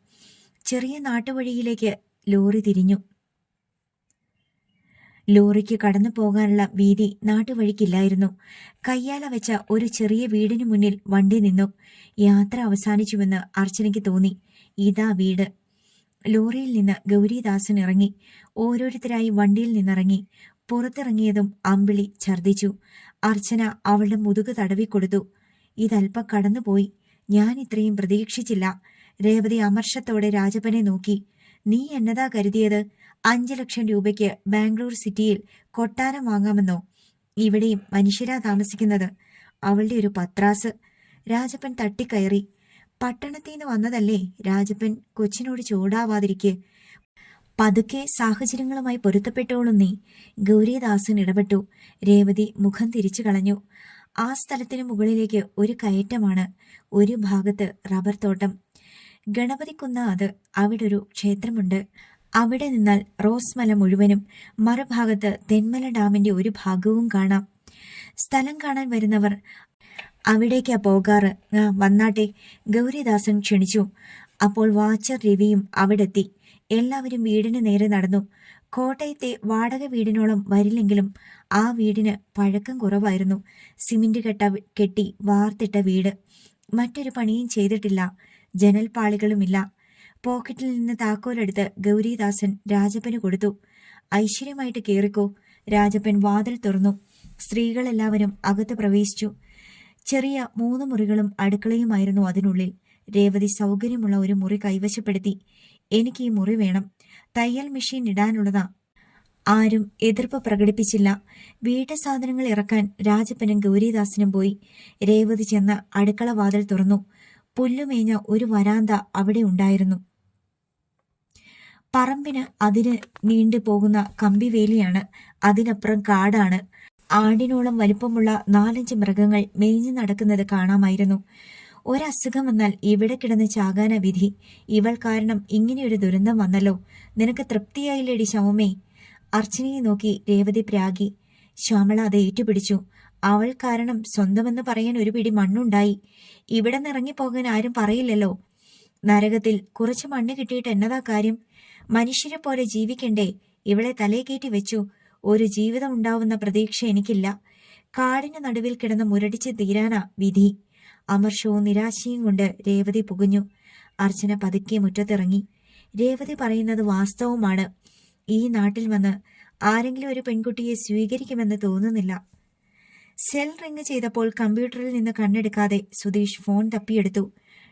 ചെറിയ നാട്ടുവഴിയിലേക്ക് ലോറി തിരിഞ്ഞു. ലോറിക്ക് കടന്നു പോകാനുള്ള വീതി നാട്ടുവഴിക്കില്ലായിരുന്നു. കയ്യാല വെച്ച ഒരു ചെറിയ വീടിനു മുന്നിൽ വണ്ടി നിന്നു. യാത്ര അവസാനിച്ചുവെന്ന് അർച്ചനയ്ക്ക് തോന്നി. ഇതാ വീട്. ലോറിയിൽ നിന്ന് ഗൗരിദാസൻ ഇറങ്ങി. ഓരോരുത്തരായി വണ്ടിയിൽ നിന്നിറങ്ങി. പുറത്തിറങ്ങിയതും അമ്പിളി ഛർദിച്ചു. അർച്ചന അവളുടെ മുതുക് തടവിക്കൊടുത്തു. ഇതല്പം കടന്നുപോയി, ഞാൻ ഇത്രയും പ്രതീക്ഷിച്ചില്ല. രേവതി അമർഷത്തോടെ രാജപ്പനെ നോക്കി. നീ എന്നതാ കരുതിയത്? 5 ലക്ഷം രൂപയ്ക്ക് ബാംഗ്ലൂർ സിറ്റിയിൽ കൊട്ടാരം വാങ്ങാമെന്നോ? ഇവിടെയും മനുഷ്യരാ താമസിക്കുന്നത്. അവളുടെ ഒരു പത്രാസ്. രാജപ്പൻ തട്ടിക്കയറി. പട്ടണത്തിന്ന് വന്നതല്ലേ? രാജപ്പൻ കൊച്ചിനോട് ചൂടാവാതിരിക്കെ. പതുക്കെ സാഹചര്യങ്ങളുമായി പൊരുത്തപ്പെട്ടോളും നീ, ഗൗരിദാസൻ ഇടപെട്ടു. രേവതി മുഖം തിരിച്ചു കളഞ്ഞു. ആ സ്ഥലത്തിന് മുകളിലേക്ക് ഒരു കയറ്റമാണ്. ഒരു ഭാഗത്ത് റബ്ബർ തോട്ടം. ഗണപതിക്കുന്ന് അത്. അവിടെ ഒരു ക്ഷേത്രമുണ്ട്. അവിടെ നിന്നാൽ റോസ് മല മുഴുവനും, മറുഭാഗത്ത് തെന്മല ഡാമിന്റെ ഒരു ഭാഗവും കാണാം. സ്ഥലം കാണാൻ വരുന്നവർ അവിടേക്കാ പോകാറ്. വന്നാട്ടെ, ഗൗരിദാസൻ ക്ഷണിച്ചു. അപ്പോൾ വാച്ചർ രവിയും അവിടെത്തി. എല്ലാവരും വീടിന് നേരെ നടന്നു. കോട്ടയത്തെ വാടക വീടിനോളം വരില്ലെങ്കിലും ആ വീടിന് പഴക്കം കുറവായിരുന്നു. സിമന്റ് കെട്ടി വാർത്തിട്ട വീട്. മറ്റൊരു പണിയും ചെയ്തിട്ടില്ല. ജനൽപ്പാളികളുമില്ല. പോക്കറ്റിൽ നിന്ന് താക്കോലെടുത്ത് ഗൗരിദാസൻ രാജപ്പന് കൊടുത്തു. ഐശ്വര്യമായിട്ട് കേറിക്കോ. രാജപ്പൻ വാതിൽ തുറന്നു. സ്ത്രീകളെല്ലാവരും അകത്ത് പ്രവേശിച്ചു. ചെറിയ 3 മുറികളും അടുക്കളയുമായിരുന്നു അതിനുള്ളിൽ. രേവതി സൗകര്യമുള്ള ഒരു മുറി കൈവശപ്പെടുത്തി. എനിക്ക് ഈ മുറി വേണം, തയ്യൽ മെഷീൻ ഇടാനുള്ളതാ. ആരും എതിർപ്പ് പ്രകടിപ്പിച്ചില്ല. വീട്ടു സാധനങ്ങൾ ഇറക്കാൻ രാജപ്പനും ഗൗരിദാസനും പോയി. രേവതി ചെന്ന് അടുക്കള വാതിൽ തുറന്നു. പുല്ലുമേഞ്ഞ ഒരു വരാന്ത അവിടെ ഉണ്ടായിരുന്നു. പറമ്പിന് അതിന് നീണ്ടു പോകുന്ന കമ്പിവേലിയാണ്. അതിനപ്പുറം കാടാണ്. ആടിനോളം വലിപ്പമുള്ള 4-5 മൃഗങ്ങൾ മേഞ്ഞു നടക്കുന്നത് കാണാമായിരുന്നു. ഒരസുഖം വന്നാൽ ഇവിടെ കിടന്ന് ചാകാന വിധി. ഇവൾ കാരണം ഇങ്ങനെയൊരു ദുരന്തം വന്നല്ലോ. നിനക്ക് തൃപ്തിയായില്ലേടി ശവമേ? അർച്ചനയെ നോക്കി രേവതി പ്രാഗി. ശ്യാമള അത് ഏറ്റുപിടിച്ചു. അവൾ കാരണം സ്വന്തമെന്ന് പറയാൻ ഒരു പിടി മണ്ണുണ്ടായി. ഇവിടെ നിറങ്ങിപ്പോകാൻ ആരും പറയില്ലല്ലോ. നരകത്തിൽ കുറച്ച് മണ്ണ് കിട്ടിയിട്ട് എന്നതാ കാര്യം? മനുഷ്യരെ പോലെ ജീവിക്കണ്ടേ? ഇവളെ തലേ കയറ്റി വെച്ചു. ഒരു ജീവിതം ഉണ്ടാവുന്ന പ്രതീക്ഷ എനിക്കില്ല. കാടിന് നടുവിൽ കിടന്ന് മുരടിച്ച് തീരാനാ വിധി. അമർഷവും നിരാശയും കൊണ്ട് രേവതി പുകഞ്ഞു. അർച്ചന പതുക്കെ മുറ്റത്തിറങ്ങി. രേവതി പറയുന്നത് വാസ്തവമാണ്. ഈ നാട്ടിൽ വന്ന് ആരെങ്കിലും ഒരു പെൺകുട്ടിയെ സ്വീകരിക്കുമെന്ന് തോന്നുന്നില്ല. സെൽ റിംഗ് ചെയ്തപ്പോൾ കമ്പ്യൂട്ടറിൽ നിന്ന് കണ്ണെടുക്കാതെ സുധീഷ് ഫോൺ തപ്പിയെടുത്തു.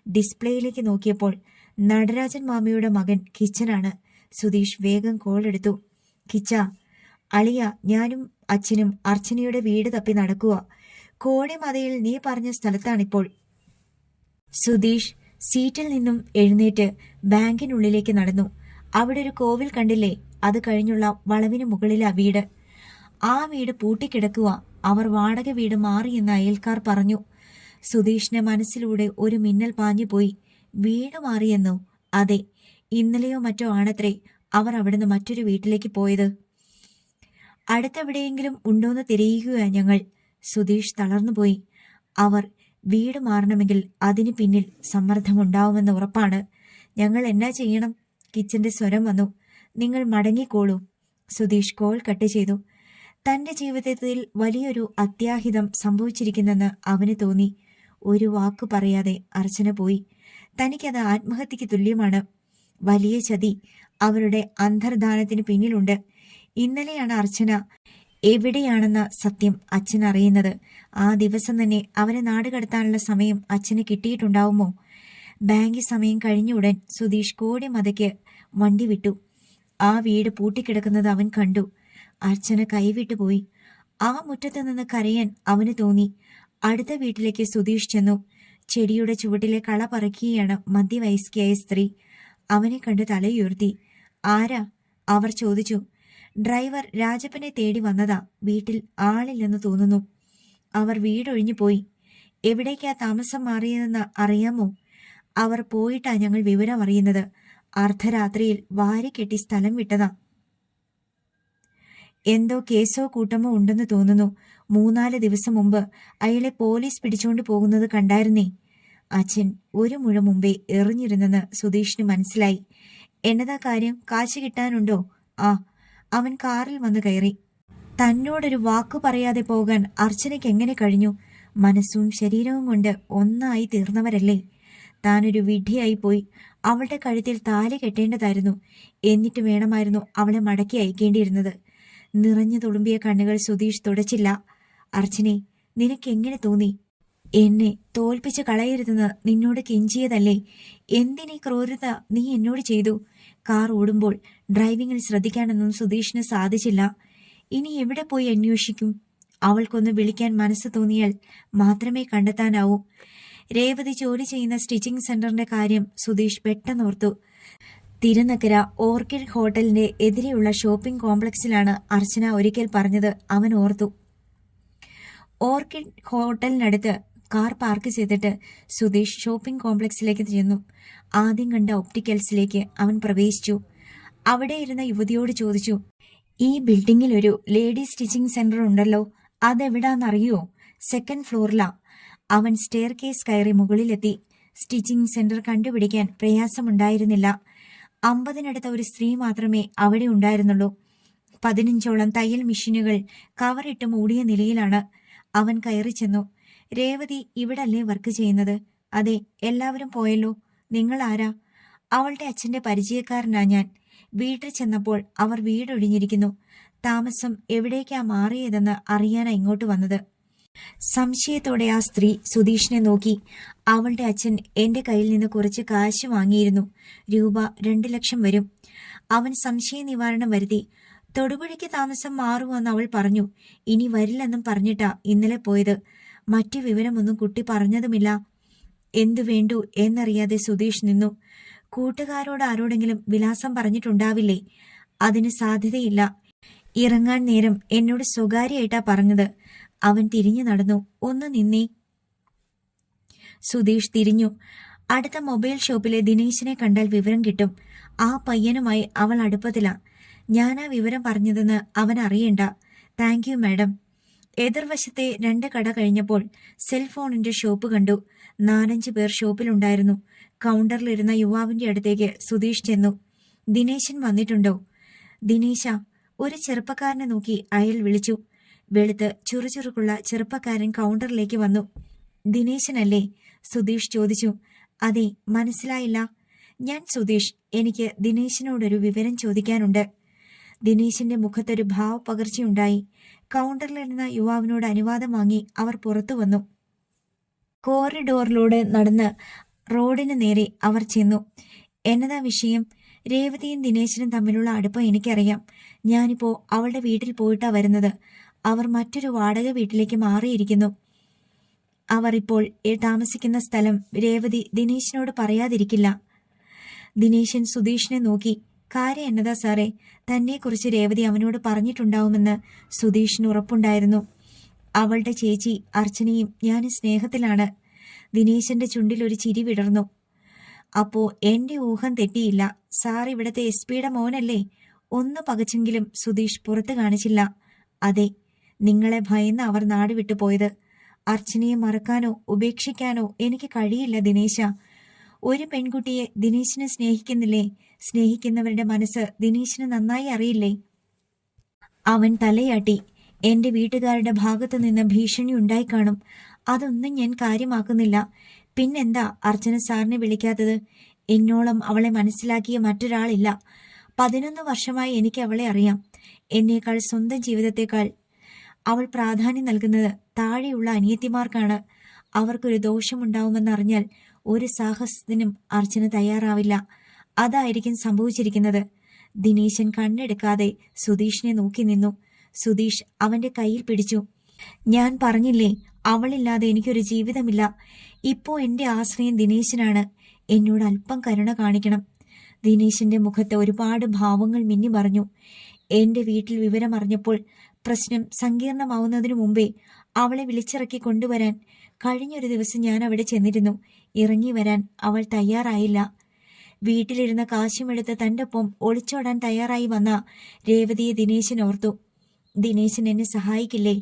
ഡിസ്പ്ലേയിലേക്ക് നോക്കിയപ്പോൾ നടരാജൻ മാമിയുടെ മകൻ കിച്ചനാണ്. സുധീഷ് വേഗം കോൾ എടുത്തു. കിച്ച, അളിയ, ഞാനും അച്ഛനും അർച്ചനയുടെ വീട് തപ്പി നടക്കുക. കോടിമതയിൽ നീ പറഞ്ഞ സ്ഥലത്താണിപ്പോൾ. സുധീഷ് സീറ്റിൽ നിന്നും എഴുന്നേറ്റ് ബാങ്കിനുള്ളിലേക്ക് നടന്നു. അവിടെ ഒരു കോവിൽ കണ്ടില്ലേ? അത് കഴിഞ്ഞുള്ള വളവിന് മുകളിലാ വീട്. ആ വീട് പൂട്ടിക്കിടക്കുക. അവർ വാടക വീട് മാറിയെന്ന് അയൽക്കാർ പറഞ്ഞു. സുധീഷിന്റെ മനസ്സിലൂടെ ഒരു മിന്നൽ പാഞ്ഞുപോയി. വീട് മാറിയെന്നോ? അതെ, ഇന്നലെയോ മറ്റോ ആണത്രേ അവർ അവിടുന്ന് മറ്റൊരു വീട്ടിലേക്ക് പോയത്. അടുത്തെവിടെയെങ്കിലും ഉണ്ടോന്ന് തിരയുകയാ ഞങ്ങൾ. സുധീഷ് തളർന്നുപോയി. അവർ വീട് മാറണമെങ്കിൽ അതിന് പിന്നിൽ സമ്മർദ്ദമുണ്ടാവുമെന്ന് ഉറപ്പാണ്. ഞങ്ങൾ എന്നാ ചെയ്യണം? കിച്ചന്റെ സ്വരം വന്നു. നിങ്ങൾ മടങ്ങിക്കോളൂ. സുധീഷ് കോൾ കട്ട് ചെയ്തു. തന്റെ ജീവിതത്തിൽ വലിയൊരു അത്യാഹിതം സംഭവിച്ചിരിക്കുന്നെന്ന് അവന് തോന്നി. ഒരു വാക്കു പറയാതെ അർച്ചന പോയി. തനിക്കത് ആത്മഹത്യക്ക് തുല്യമാണ്. വലിയ ചതി അവരുടെ അന്തർധാനത്തിന് പിന്നിലുണ്ട്. ഇന്നലെയാണ് അർച്ചന എവിടെയാണെന്ന സത്യം അച്ഛൻ അറിയുന്നത്. ആ ദിവസം തന്നെ അവരെ നാടുകടത്താനുള്ള സമയം അച്ഛന് കിട്ടിയിട്ടുണ്ടാവുമോ? ബാങ്ക് സമയം കഴിഞ്ഞ ഉടൻ സുധീഷ് കോടി മതയ്ക്ക് വണ്ടി വിട്ടു. ആ വീട് പൂട്ടിക്കിടക്കുന്നത് അവൻ കണ്ടു. അർച്ചന കൈവിട്ടു പോയി. ആ മുറ്റത്ത് നിന്ന് കരയാൻ അവന് തോന്നി. അടുത്ത വീട്ടിലേക്ക് സുധീഷ് ചെന്നു. ചെടിയുടെ ചുവട്ടിലെ കള പറിക്കുകയാണ് മധ്യവയസ്കയായ സ്ത്രീ. അവനെ കണ്ട് തലയുയർത്തി. ആരാ? അവർ ചോദിച്ചു. ഡ്രൈവർ രാജപ്പനെ തേടി വന്നതാ. വീട്ടിൽ ആളില്ലെന്ന് തോന്നുന്നു. അവർ വീടൊഴിഞ്ഞു പോയി. എവിടേക്കാ താമസം മാറിയതെന്ന് അറിയാമോ? അവർ പോയിട്ടാ ഞങ്ങൾ വിവരം അറിയുന്നത്. അർദ്ധരാത്രിയിൽ വാരിക്കെട്ടി സ്ഥലം വിട്ടതാ. എന്തോ കേസോ കൂട്ടമോ ഉണ്ടെന്ന് തോന്നുന്നു. 3-4 ദിവസം മുമ്പ് അയാളെ പോലീസ് പിടിച്ചുകൊണ്ട് പോകുന്നത് കണ്ടായിരുന്നേ. അച്ഛൻ ഒരു മുഴ മുമ്പേ എറിഞ്ഞിരുന്നെന്ന് സുധീഷിന് മനസ്സിലായി. എന്നതാ കാര്യം? കാശ് കിട്ടാനുണ്ടോ? ആ. അവൻ കാറിൽ വന്ന് കയറി. തന്നോടൊരു വാക്കു പറയാതെ പോകാൻ അർച്ചനയ്ക്ക് എങ്ങനെ കഴിഞ്ഞു? മനസ്സും ശരീരവും കൊണ്ട് ഒന്നായി തീർന്നവരല്ലേ. താനൊരു വിഡ്ഢിയായി പോയി. അവളുടെ കഴുത്തിൽ താലി കെട്ടേണ്ടതായിരുന്നു. എന്നിട്ട് വേണമായിരുന്നു അവളെ മടക്കി അയക്കേണ്ടിയിരുന്നത്. നിറഞ്ഞു തുളുമ്പിയ കണ്ണുകൾ സുധീഷ് തുടച്ചില്ല. അർച്ചനെ, നിനക്കെങ്ങനെ തോന്നി? എന്നെ തോൽപ്പിച്ച് കളയരുതെന്ന് നിന്നോട് കെഞ്ചിയതല്ലേ? എന്തിനീ ക്രൂരത നീ എന്നോട് ചെയ്തു? കാർ ഓടുമ്പോൾ ഡ്രൈവിംഗിൽ ശ്രദ്ധിക്കാനൊന്നും സുധീഷിന് സാധിച്ചില്ല. ഇനി എവിടെ പോയി അന്വേഷിക്കും? അവൾക്കൊന്ന് വിളിക്കാൻ മനസ്സ് തോന്നിയാൽ മാത്രമേ കണ്ടെത്താനാവൂ. രേവതി ജോലി ചെയ്യുന്ന സ്റ്റിച്ചിങ് സെന്ററിന്റെ കാര്യം സുധീഷ് പെട്ടെന്നോർത്തു. തിരുനക്കര ഓർക്കിഡ് ഹോട്ടലിന്റെ എതിരെയുള്ള ഷോപ്പിംഗ് കോംപ്ലക്സിലാണ് അർച്ചന ഒരിക്കൽ പറഞ്ഞത് അവൻ ഓർത്തു. ഓർക്കിഡ് ഹോട്ടലിനടുത്ത് കാർ പാർക്ക് ചെയ്തിട്ട് സുധീഷ് ഷോപ്പിംഗ് കോംപ്ലക്സിലേക്ക് ചെന്നു. ആദ്യം കണ്ട ഒപ്റ്റിക്കൽസിലേക്ക് അവൻ പ്രവേശിച്ചു. അവിടെ ഇരുന്ന യുവതിയോട് ചോദിച്ചു, ഈ ബിൽഡിംഗിൽ ഒരു ലേഡി സ്റ്റിച്ചിങ് സെന്റർ ഉണ്ടല്ലോ, അതെവിടാന്നറിയോ? 2nd ഫ്ലോറിലാ. അവൻ സ്റ്റെയർ കേസ് കയറി മുകളിലെത്തി. സ്റ്റിച്ചിങ് സെന്റർ കണ്ടുപിടിക്കാൻ പ്രയാസമുണ്ടായിരുന്നില്ല. 50-നടുത്ത ഒരു സ്ത്രീ മാത്രമേ അവിടെ ഉണ്ടായിരുന്നുള്ളൂ. 15ഓളം തയ്യൽ മെഷീനുകൾ കവറിട്ട് മൂടിയ നിലയിലാണ്. അവൻ കയറി ചെന്നു. രേവതി ഇവിടല്ലേ വർക്ക് ചെയ്യുന്നത്? അതെ. എല്ലാവരും പോയല്ലോ. നിങ്ങൾ ആരാ? അവളുടെ അച്ഛന്റെ പരിചയക്കാരനാ ഞാൻ. വീട്ടിൽ ചെന്നപ്പോൾ അവർ വീടൊഴിഞ്ഞിരിക്കുന്നു. താമസം എവിടേക്കാ മാറിയതെന്ന് അറിയാനാ ഇങ്ങോട്ട് വന്നത്. സംശയത്തോടെ ആ സ്ത്രീ സുധീഷിനെ നോക്കി. അവളുടെ അച്ഛൻ എന്റെ കയ്യിൽ നിന്ന് കുറച്ച് കാശ് വാങ്ങിയിരുന്നു. രൂപ 2 ലക്ഷം വരും. അവൻ സംശയ നിവാരണം വരുത്തി. തൊടുപുഴയ്ക്ക് താമസം മാറുമെന്ന് അവൾ പറഞ്ഞു. ഇനി വരില്ലെന്നും പറഞ്ഞിട്ടാ ഇന്നലെ പോയത്. മറ്റു വിവരമൊന്നും കുട്ടി പറഞ്ഞതുമില്ല. എന്തു വേണ്ടു എന്നറിയാതെ സുധീഷ് നിന്നു. കൂട്ടുകാരോട് ആരോടെങ്കിലും വിലാസം പറഞ്ഞിട്ടുണ്ടാവില്ലേ? അതിന് സാധ്യതയില്ല. ഇറങ്ങാൻ നേരം എന്നോട് സ്വകാര്യമായിട്ടാ പറഞ്ഞത്. അവൻ തിരിഞ്ഞു നടന്നു. ഒന്ന് നിന്നേ. സുധീഷ് തിരിഞ്ഞു. അടുത്ത മൊബൈൽ ഷോപ്പിലെ ദിനേശിനെ കണ്ടാൽ വിവരം കിട്ടും. ആ പയ്യനുമായി അവൾ അടുപ്പത്തിലാ. ഞാനാ വിവരം പറഞ്ഞതെന്ന് അവൻ അറിയണ്ട. Thank you madam. എതിർവശത്തെ 2 കട കഴിഞ്ഞപ്പോൾ സെൽഫോണിന്റെ ഷോപ്പ് കണ്ടു. 4-5 പേർ ഷോപ്പിലുണ്ടായിരുന്നു. കൗണ്ടറിലിരുന്ന യുവാവിന്റെ അടുത്തേക്ക് സുധീഷ് ചെന്നു. ദിനേശൻ വന്നിട്ടുണ്ടോ? ദിനേശ. ഒരു ചെറുപ്പക്കാരനെ നോക്കി അയാൾ വിളിച്ചു. വെളുത്ത് ചുറുചുറുക്കുള്ള ചെറുപ്പക്കാരൻ കൗണ്ടറിലേക്ക് വന്നു. ദിനേശനല്ലേ? സുധീഷ് ചോദിച്ചു. അതെ. മനസ്സിലായില്ല. ഞാൻ സുധീഷ്. എനിക്ക് ദിനേശനോടൊരു വിവരം ചോദിക്കാനുണ്ട്. ദിനേശിന്റെ മുഖത്തൊരു ഭാവപകർച്ചയുണ്ടായി. കൗണ്ടറിലിരുന്ന യുവാവിനോട് അനുവാദം വാങ്ങി അവർ പുറത്തു വന്നു. കോറിഡോറിലൂടെ നടന്ന് റോഡിന് നേരെ അവർ ചെന്നു. എന്നതാ വിഷയം? രേവതിയും ദിനേശനും തമ്മിലുള്ള അടുപ്പം എനിക്കറിയാം. ഞാനിപ്പോ അവളുടെ വീട്ടിൽ പോയിട്ടാ വരുന്നത്. അവർ മറ്റൊരു വാടക വീട്ടിലേക്ക് മാറിയിരിക്കുന്നു. അവർ ഇപ്പോൾ താമസിക്കുന്ന സ്ഥലം രേവതി ദിനേശിനോട് പറയാതിരിക്കില്ല. ദിനേശൻ സുധീഷിനെ നോക്കി. കാര്യം എന്നതാ സാറേ? തന്നെക്കുറിച്ച് രേവതി അവനോട് പറഞ്ഞിട്ടുണ്ടാവുമെന്ന് സുധീഷിന് ഉറപ്പുണ്ടായിരുന്നു. അവളുടെ ചേച്ചി അർച്ചനയും ഞാനും സ്നേഹത്തിലാണ്. ദിനേശന്റെ ചുണ്ടിൽ ഒരു ചിരി വിടർന്നു. അപ്പോ എന്റെ ഊഹം തെറ്റിയില്ല. സാർ ഇവിടത്തെ SP-യുടെ മോനല്ലേ? ഒന്ന് പകച്ചെങ്കിലും സുധീഷ് പുറത്തു കാണിച്ചില്ല. അതെ. നിങ്ങളെ ഭയന്ന് അവർ നാട് വിട്ടുപോയത്. അർച്ചനയെ മറക്കാനോ ഉപേക്ഷിക്കാനോ എനിക്ക് കഴിയില്ല ദിനേശ. ഒരു പെൺകുട്ടിയെ ദിനേശിനെ സ്നേഹിക്കുന്നില്ലേ? സ്നേഹിക്കുന്നവരുടെ മനസ്സ് ദിനേശിന് നന്നായി അറിയില്ലേ? അവൻ തലയാട്ടി. എന്റെ വീട്ടുകാരുടെ ഭാഗത്തു നിന്ന് ഭീഷണി ഉണ്ടായി കാണും. അതൊന്നും ഞാൻ കാര്യമാക്കുന്നില്ല. പിന്നെന്താ അർച്ചന സാറിനെ വിളിക്കാത്തത്? എന്നോളം അവളെ മനസ്സിലാക്കിയ മറ്റൊരാളില്ല. 11 വർഷമായി എനിക്ക് അവളെ അറിയാം. എന്നേക്കാൾ സ്വന്തം ജീവിതത്തെക്കാൾ അവൾ പ്രാധാന്യം നൽകുന്നത് താഴെയുള്ള അനിയത്തിമാർക്കാണ്. അവർക്കൊരു ദോഷമുണ്ടാവുമെന്നറിഞ്ഞാൽ ഒരു സാഹസത്തിനും അർച്ചന തയ്യാറാവില്ല. അതായിരിക്കും സംഭവിച്ചിരിക്കുന്നത്. ദിനേശൻ കണ്ണെടുക്കാതെ സുധീഷിനെ നോക്കി നിന്നു. സുധീഷ് അവന്റെ കയ്യിൽ പിടിച്ചു. ഞാൻ പറഞ്ഞില്ലേ, അവളില്ലാതെ എനിക്കൊരു ജീവിതമില്ല. ഇപ്പോ എന്റെ ആശ്രയം ദിനേശനാണ്. എന്നോട് അല്പം കരുണ കാണിക്കണം. ദിനേശന്റെ മുഖത്ത് ഒരുപാട് ഭാവങ്ങൾ മിന്നി മറഞ്ഞു. എന്റെ വീട്ടിൽ വിവരമറിഞ്ഞപ്പോൾ പ്രശ്നം സങ്കീർണമാവുന്നതിനു മുമ്പേ അവളെ വിളിച്ചിറക്കി കൊണ്ടുവരാൻ കഴിഞ്ഞൊരു ദിവസം ഞാൻ അവിടെ ചെന്നിരുന്നു. ഇറങ്ങി വരാൻ അവൾ തയ്യാറായില്ല. വീട്ടിലിരുന്ന കാശുമെടുത്ത് തന്റെ ഒപ്പം ഒളിച്ചോടാൻ തയ്യാറായി വന്ന രേവതിയെ ദിനേശൻ ഓർത്തു. ദിനേശൻ എന്നെ സഹായിക്കില്ലേ?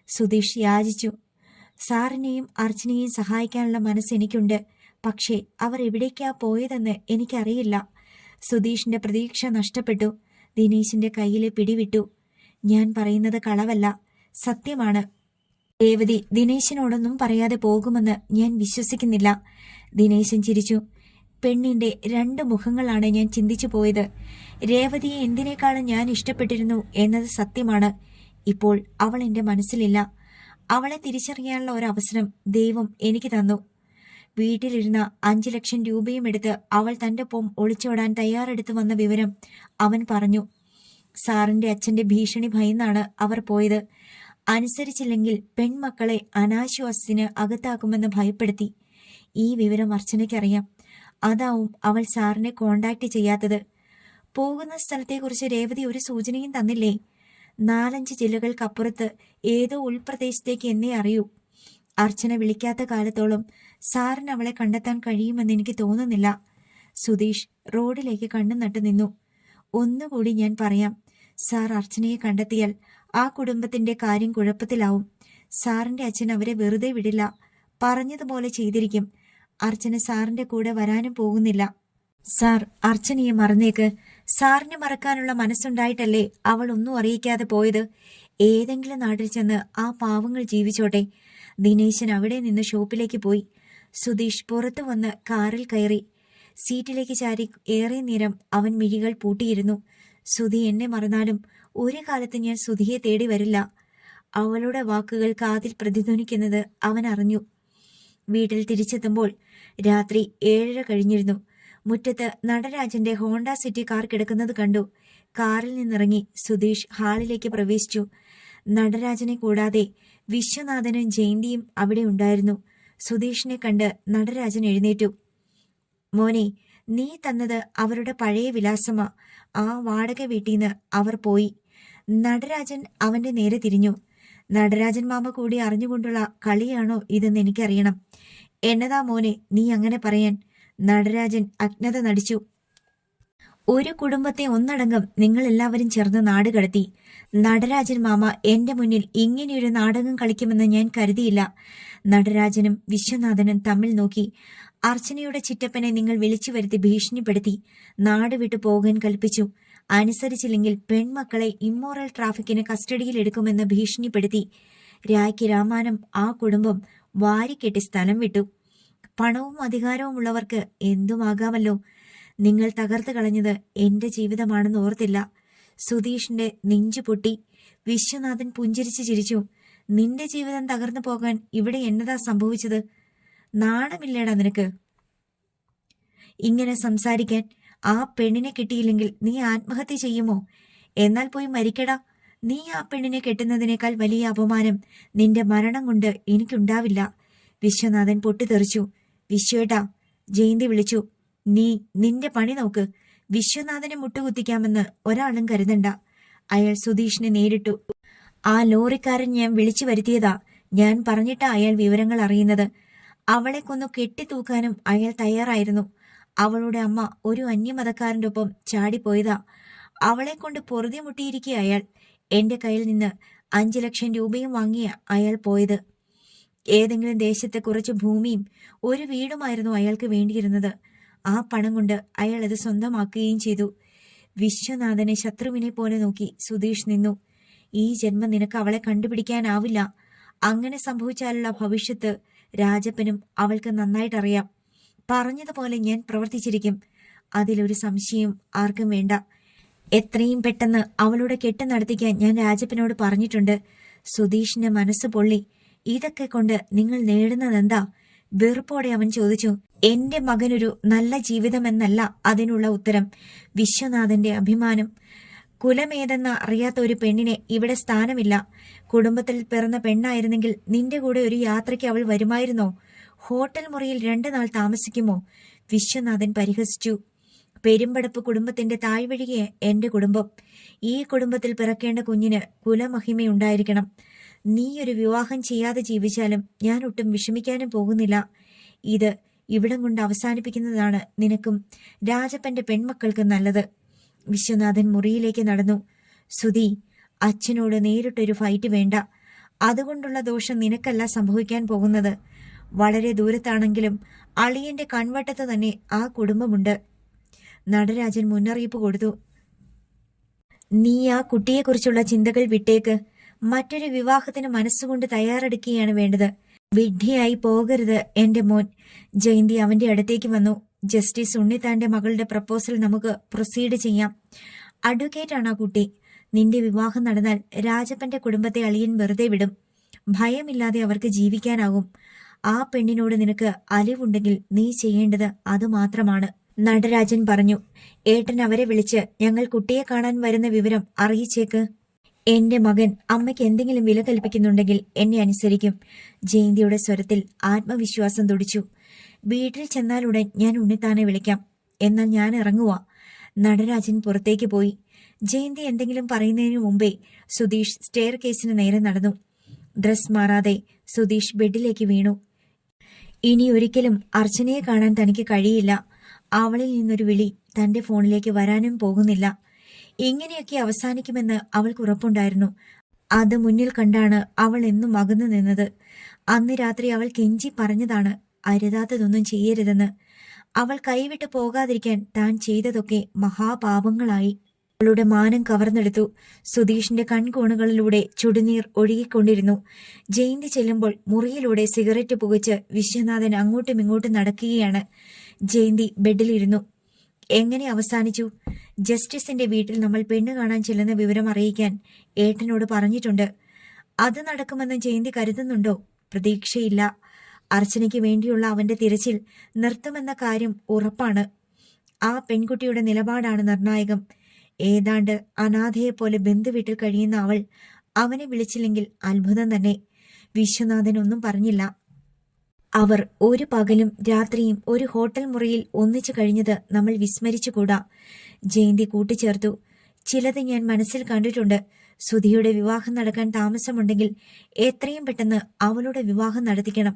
സുധീഷ് യാചിച്ചു. സാറിനെയും അർച്ചനയെയും സഹായിക്കാനുള്ള മനസ്സ് എനിക്കുണ്ട്. പക്ഷേ അവർ എവിടേക്കാ പോയതെന്ന് എനിക്കറിയില്ല. സുധീഷിന്റെ പ്രതീക്ഷ നഷ്ടപ്പെട്ടു. ദിനേശിന്റെ കയ്യിലെ പിടിവിട്ടു. ഞാൻ പറയുന്നത് കളവല്ല, സത്യമാണ്. രേവതി ദിനേശിനോടൊന്നും പറയാതെ പോകുമെന്ന് ഞാൻ വിശ്വസിക്കുന്നില്ല. ദിനേശൻ ചിരിച്ചു. പെണ്ണിന്റെ 2 മുഖങ്ങളാണ് ഞാൻ ചിന്തിച്ചു പോയത്. രേവതിയെ എന്തിനേക്കാളും ഞാൻ ഇഷ്ടപ്പെട്ടിരുന്നു എന്നത് സത്യമാണ്. ഇപ്പോൾ അവൾ എന്റെ മനസ്സിലില്ല. അവളെ തിരിച്ചറിയാനുള്ള ഒരവസരം ദൈവം എനിക്ക് തന്നു. വീട്ടിലിരുന്ന 5 ലക്ഷം രൂപയും എടുത്ത് അവൾ തന്റെ ഒപ്പം ഒളിച്ചോടാൻ തയ്യാറെടുത്തു വന്ന വിവരം അവൻ പറഞ്ഞു. സാറിന്റെ അച്ഛന്റെ ഭീഷണി ഭയന്നാണ് അവർ പോയത്. അനുസരിച്ചില്ലെങ്കിൽ പെൺമക്കളെ അനാശ്വാസത്തിന് അകത്താക്കുമെന്ന് ഭയപ്പെടുത്തി. ഈ വിവരം അർച്ചനയ്ക്കറിയാം. അതാവും അവൾ സാറിനെ കോണ്ടാക്ട് ചെയ്യാത്തത്. പോകുന്ന സ്ഥലത്തെക്കുറിച്ച് രേവതി ഒരു സൂചനയും തന്നില്ലേ? 4-5 ജില്ലകൾക്കപ്പുറത്ത് ഏതോ ഉൾപ്രദേശത്തേക്ക് എന്നേ അറിയൂ. അർച്ചന വിളിക്കാത്ത കാലത്തോളം സാറിന് അവളെ കണ്ടെത്താൻ കഴിയുമെന്ന് എനിക്ക് തോന്നുന്നില്ല. സുധീഷ് റോഡിലേക്ക് കണ്ണും നട്ടു നിന്നു. ഒന്നുകൂടി ഞാൻ പറയാം, സാർ അർച്ചനയെ കണ്ടെത്തിയാൽ ആ കുടുംബത്തിന്റെ കാര്യം കുഴപ്പത്തിലാവും. സാറിന്റെ അച്ഛൻ അവരെ വെറുതെ വിടില്ല. പറഞ്ഞതുപോലെ ചെയ്തിരിക്കും. അർച്ചന സാറിന്റെ കൂടെ വരാനും പോകുന്നില്ല. സാർ അർച്ചനയെ മറന്നേക്ക്. സാറിനെ മറക്കാനുള്ള മനസ്സുണ്ടായിട്ടല്ലേ അവൾ ഒന്നും അറിയിക്കാതെ പോയത്. ഏതെങ്കിലും നാട്ടിൽ ചെന്ന് ആ പാവങ്ങൾ ജീവിച്ചോട്ടെ. ദിനേശൻ അവിടെ നിന്ന് ഷോപ്പിലേക്ക് പോയി. സുധീഷ് പുറത്തു വന്ന് കാറിൽ കയറി. സീറ്റിലേക്ക് ചാരി ഏറെ നേരം അവൻ മിഴികൾ പൂട്ടിയിരുന്നു. സുധി എന്നെ മറന്നാലും ഒരു കാലത്ത് ഞാൻ സുധിയെ തേടി വരില്ല. അവളുടെ വാക്കുകൾ കാതിൽ പ്രതിധ്വനിക്കുന്നത് അവൻ അറിഞ്ഞു. വീട്ടിൽ തിരിച്ചെത്തുമ്പോൾ രാത്രി 7:30 കഴിഞ്ഞിരുന്നു. മുറ്റത്ത് നടരാജന്റെ ഹോണ്ട സിറ്റി കാർ കിടക്കുന്നത് കണ്ടു. കാറിൽ നിന്നിറങ്ങി സുധീഷ് ഹാളിലേക്ക് പ്രവേശിച്ചു. നടരാജനെ കൂടാതെ വിശ്വനാഥനും ജയന്തിയും അവിടെ ഉണ്ടായിരുന്നു. സുധീഷിനെ കണ്ട് നടരാജൻ എഴുന്നേറ്റു. മോനെ, നീ തന്നത് അവരുടെ പഴയ വിലാസമാ. ആ വാടക വീട്ടിന്ന് അവർ പോയി. നടരാജൻ അവന്റെ നേരെ തിരിഞ്ഞു. നടരാജൻ മാമ കൂടി അറിഞ്ഞുകൊണ്ടുള്ള കളിയാണോ ഇതെന്ന് എനിക്കറിയണം. എന്നതാ മോനെ നീ അങ്ങനെ പറയാൻ? നടരാജൻ അജ്ഞത നടിച്ചു. ഒരു കുടുംബത്തെ ഒന്നടങ്കം നിങ്ങൾ എല്ലാവരും ചേർന്ന് നാട് കടത്തി. നടരാജൻ മാമ എന്റെ മുന്നിൽ ഇങ്ങനെയൊരു നാടകം കളിക്കുമെന്ന് ഞാൻ കരുതിയില്ല. നടരാജനും വിശ്വനാഥനും തമ്മിൽ നോക്കി. അർച്ചനയുടെ ചിറ്റപ്പനെ നിങ്ങൾ വിളിച്ചു വരുത്തി ഭീഷണിപ്പെടുത്തി. നാട് വിട്ടു പോകാൻ കൽപ്പിച്ചു. അനുസരിച്ചില്ലെങ്കിൽ പെൺമക്കളെ ഇമ്മോറൽ ട്രാഫിക്കിന് കസ്റ്റഡിയിൽ എടുക്കുമെന്ന് ഭീഷണിപ്പെടുത്തി. രായ്ക്ക് രാമാനം ആ കുടുംബം വാരിക്കെട്ടി സ്ഥലം വിട്ടു. പണവും അധികാരവും ഉള്ളവർക്ക് എന്തുമാകാമല്ലോ. നിങ്ങൾ തകർത്ത് കളഞ്ഞത് എന്റെ ജീവിതമാണെന്ന് ഓർത്തില്ല. സുധീഷിന്റെ നെഞ്ചു പൊട്ടി. വിശ്വനാഥൻ പുഞ്ചിരിച്ചു ചിരിച്ചു. നിന്റെ ജീവിതം തകർന്നു പോകാൻ ഇവിടെ എന്നതാ സംഭവിച്ചത്? നാണമില്ലേടാ നിനക്ക് ഇങ്ങനെ സംസാരിക്കാൻ? ആ പെണ്ണിനെ കിട്ടിയില്ലെങ്കിൽ നീ ആത്മഹത്യ ചെയ്യുമോ? എന്നാൽ പോയി മരിക്കടാ. നീ ആ പെണ്ണിനെ കെട്ടുന്നതിനേക്കാൾ വലിയ അപമാനം നിന്റെ മരണം കൊണ്ട് എനിക്കുണ്ടാവില്ല. വിശ്വനാഥൻ പൊട്ടിത്തെറിച്ചു. വിശ്വേട്ടാ, ജയന്തി വിളിച്ചു. നിന്റെ പണി നോക്ക്. വിശ്വനാഥനെ മുട്ടുകുത്തിക്കാമെന്ന് ഒരാളും കരുതണ്ട. അയാൾ സുധീഷിനെ നേരിട്ടു. ആ ലോറിക്കാരൻ ഞാൻ വിളിച്ചു വരുത്തിയതാ. ഞാൻ പറഞ്ഞിട്ടാ അയാൾ വിവരങ്ങൾ അറിയുന്നത്. അവളെ കൊന്നു കെട്ടിത്തൂക്കാനും അയാൾ തയ്യാറായിരുന്നു. അവളുടെ അമ്മ ഒരു അന്യമതക്കാരന്റെ ഒപ്പം ചാടിപ്പോയതാ. അവളെ കൊണ്ട് പൊറുതി മുട്ടിയിരിക്കുക അയാൾ. എന്റെ കയ്യിൽ നിന്ന് 5 ലക്ഷം രൂപയും വാങ്ങിയ അയാൾ പോയത്. ഏതെങ്കിലും ദേശത്തെ കുറച്ച് ഭൂമിയും ഒരു വീടുമായിരുന്നു അയാൾക്ക് വേണ്ടിയിരുന്നത്. ആ പണം കൊണ്ട് അയാൾ അത് സ്വന്തമാക്കുകയും ചെയ്തു. വിശ്വനാഥനെ ശത്രുവിനെ പോലെ നോക്കി സുധീഷ് നിന്നു. ഈ ജന്മം നിനക്ക് അവളെ കണ്ടുപിടിക്കാനാവില്ല. അങ്ങനെ സംഭവിച്ചാലുള്ള ഭവിഷ്യത്ത് രാജപ്പനും അവൾക്ക് നന്നായിട്ടറിയാം. പറഞ്ഞതുപോലെ ഞാൻ പ്രവർത്തിച്ചിരിക്കും. അതിലൊരു സംശയം ആർക്കും വേണ്ട. എത്രയും പെട്ടെന്ന് അവളുടെ കെട്ട് നടത്തിക്കാൻ ഞാൻ രാജപ്പനോട് പറഞ്ഞിട്ടുണ്ട്. സുധീഷിന്റെ മനസ്സ് പൊള്ളി. ഇതൊക്കെ കൊണ്ട് നിങ്ങൾ നേടുന്നതെന്താ? വെറുപ്പോടെ അവൻ ചോദിച്ചു. എന്റെ മകനൊരു നല്ല ജീവിതമെന്നല്ല അതിനുള്ള ഉത്തരം. വിശ്വനാഥന്റെ അഭിമാനം. കുലമേതെന്ന് അറിയാത്ത ഒരു പെണ്ണിനെ ഇവിടെ സ്ഥാനമില്ല. കുടുംബത്തിൽ പിറന്ന പെണ്ണായിരുന്നെങ്കിൽ നിന്റെ കൂടെ ഒരു യാത്രയ്ക്ക് അവൾ വരുമായിരുന്നോ? ഹോട്ടൽ മുറിയിൽ 2 നാൾ താമസിക്കുമോ? വിശ്വനാഥൻ പരിഹസിച്ചു. പെരുമ്പടപ്പ് കുടുംബത്തിന്റെ താഴ്വഴികെ എന്റെ കുടുംബം. ഈ കുടുംബത്തിൽ പിറക്കേണ്ട കുഞ്ഞിന് കുലമഹിമയുണ്ടായിരിക്കണം. നീ ഒരു വിവാഹം ചെയ്യാതെ ജീവിച്ചാലും ഞാൻ ഒട്ടും വിഷമിക്കാനും പോകുന്നില്ല. ഇത് ഇവിടം കൊണ്ട് അവസാനിപ്പിക്കുന്നതാണ് നിനക്കും രാജപ്പന്റെ പെൺമക്കൾക്ക് നല്ലത്. വിശ്വനാഥൻ മുറിയിലേക്ക് നടന്നു. സുധി, അച്ഛനോട് നേരിട്ടൊരു ഫൈറ്റ് വേണ്ട. അതുകൊണ്ടുള്ള ദോഷം നിനക്കല്ല സംഭവിക്കാൻ പോകുന്നത്. വളരെ ദൂരത്താണെങ്കിലും അളിയന്റെ കൺവട്ടത്ത് തന്നെ ആ കുടുംബമുണ്ട്. നടരാജൻ മുന്നറിയിപ്പ് കൊടുത്തു. നീ ആ കുട്ടിയെക്കുറിച്ചുള്ള ചിന്തകൾ വിട്ടേക്ക്. മറ്റൊരു വിവാഹത്തിന് മനസ്സുകൊണ്ട് തയ്യാറെടുക്കുകയാണ് വേണ്ടത്. വിഡ്ഢിയായി പോകരുത് എന്റെ മോൻ. ജയന്തി അവന്റെ അടുത്തേക്ക് വന്നു. ജസ്റ്റിസ് ഉണ്ണിത്താന്റെ മകളുടെ പ്രപ്പോസൽ നമുക്ക് പ്രൊസീഡ് ചെയ്യാം. അഡ്വക്കേറ്റാണ് ആ കുട്ടി. നിന്റെ വിവാഹം നടന്നാൽ രാജപ്പന്റെ കുടുംബത്തെ അളിയൻ വെറുതെ വിടും. ഭയമില്ലാതെ അവർക്ക് ജീവിക്കാനാകും. ആ പെണ്ണിനോട് നിനക്ക് അലിവുണ്ടെങ്കിൽ നീ ചെയ്യേണ്ടത് അതുമാത്രമാണ്. നടരാജൻ പറഞ്ഞു. ഏട്ടൻ അവരെ വിളിച്ച് ഞങ്ങൾ കുട്ടിയെ കാണാൻ വരുന്ന വിവരം അറിയിച്ചേക്ക്. എന്റെ മകൻ അമ്മയ്ക്ക് എന്തെങ്കിലും വില കൽപ്പിക്കുന്നുണ്ടെങ്കിൽ എന്നെ അനുസരിക്കും. ജയന്തിയുടെ സ്വരത്തിൽ ആത്മവിശ്വാസം തുടിച്ചു. വീട്ടിൽ ചെന്നാലുടൻ ഞാൻ ഉണ്ണിത്താനെ വിളിക്കാം. എന്നാൽ ഞാൻ ഇറങ്ങുവാ. നടരാജൻ പുറത്തേക്ക് പോയി. ജയന്തി എന്തെങ്കിലും പറയുന്നതിനു മുമ്പേ സുധീഷ് സ്റ്റെയർ കേസിന് നേരെ നടന്നു. ഡ്രസ് മാറാതെ സുധീഷ് ബെഡിലേക്ക് വീണു. ഇനി ഒരിക്കലും അർച്ചനയെ കാണാൻ തനിക്ക് കഴിയില്ല. അവളിൽ നിന്നൊരു വിളി തന്റെ ഫോണിലേക്ക് വരാനും പോകുന്നില്ല. ഇങ്ങനെയൊക്കെ അവസാനിക്കുമെന്ന് അവൾക്ക് ഉറപ്പുണ്ടായിരുന്നു. അത് മുന്നിൽ കണ്ടാണ് അവൾ എന്നും അകന്നു നിന്നത്. അന്ന് രാത്രി അവൾ കെഞ്ചി പറഞ്ഞതാണ് അരുതാത്തതൊന്നും ചെയ്യരുതെന്ന്. അവൾ കൈവിട്ട് പോകാതിരിക്കാൻ താൻ ചെയ്തതൊക്കെ മഹാപാപങ്ങളായി. അവളുടെ മാനം കവർന്നെടുത്തു. സുധീഷിന്റെ കൺകോണുകളിലൂടെ ചുടുനീർ ഒഴുകിക്കൊണ്ടിരുന്നു. ജയന്തി ചെല്ലുമ്പോൾ മുറിയിലൂടെ സിഗരറ്റ് പുകച്ച് വിശ്വനാഥൻ അങ്ങോട്ടും ഇങ്ങോട്ടും നടക്കുകയാണ്. ജയന്തി ബെഡിലിരുന്നു. എങ്ങനെ അവസാനിച്ചു? ജസ്റ്റിസിന്റെ വീട്ടിൽ നമ്മൾ പെണ്ണ് കാണാൻ ചെല്ലുന്ന വിവരം അറിയിക്കാൻ ഏട്ടനോട് പറഞ്ഞിട്ടുണ്ട്. അത് നടക്കുമെന്ന് ജയന്തി കരുതുന്നുണ്ടോ? പ്രതീക്ഷയില്ല. അർച്ചനയ്ക്ക് വേണ്ടിയുള്ള അവന്റെ തിരച്ചിൽ നിർത്തുമെന്ന കാര്യം ഉറപ്പാണ്. ആ പെൺകുട്ടിയുടെ നിലപാടാണ് നിർണായകം. ഏതാണ്ട് അനാഥയെപ്പോലെ ബന്ധുവീട്ടിൽ കഴിയുന്ന അവൾ അവനെ വിളിച്ചില്ലെങ്കിൽ അത്ഭുതം തന്നെ. വിശ്വനാഥൻ ഒന്നും പറഞ്ഞില്ല. അവർ ഒരു പകലും രാത്രിയും ഒരു ഹോട്ടൽ മുറിയിൽ ഒന്നിച്ചു കഴിഞ്ഞത് നമ്മൾ വിസ്മരിച്ചുകൂടാ. ജയന്തി കൂട്ടിച്ചേർത്തു. ചിലത് ഞാൻ മനസ്സിൽ കണ്ടിട്ടുണ്ട്. സുധിയുടെ വിവാഹം നടക്കാൻ താമസമുണ്ടെങ്കിൽ എത്രയും പെട്ടെന്ന് അവളുടെ വിവാഹം നടത്തിക്കണം.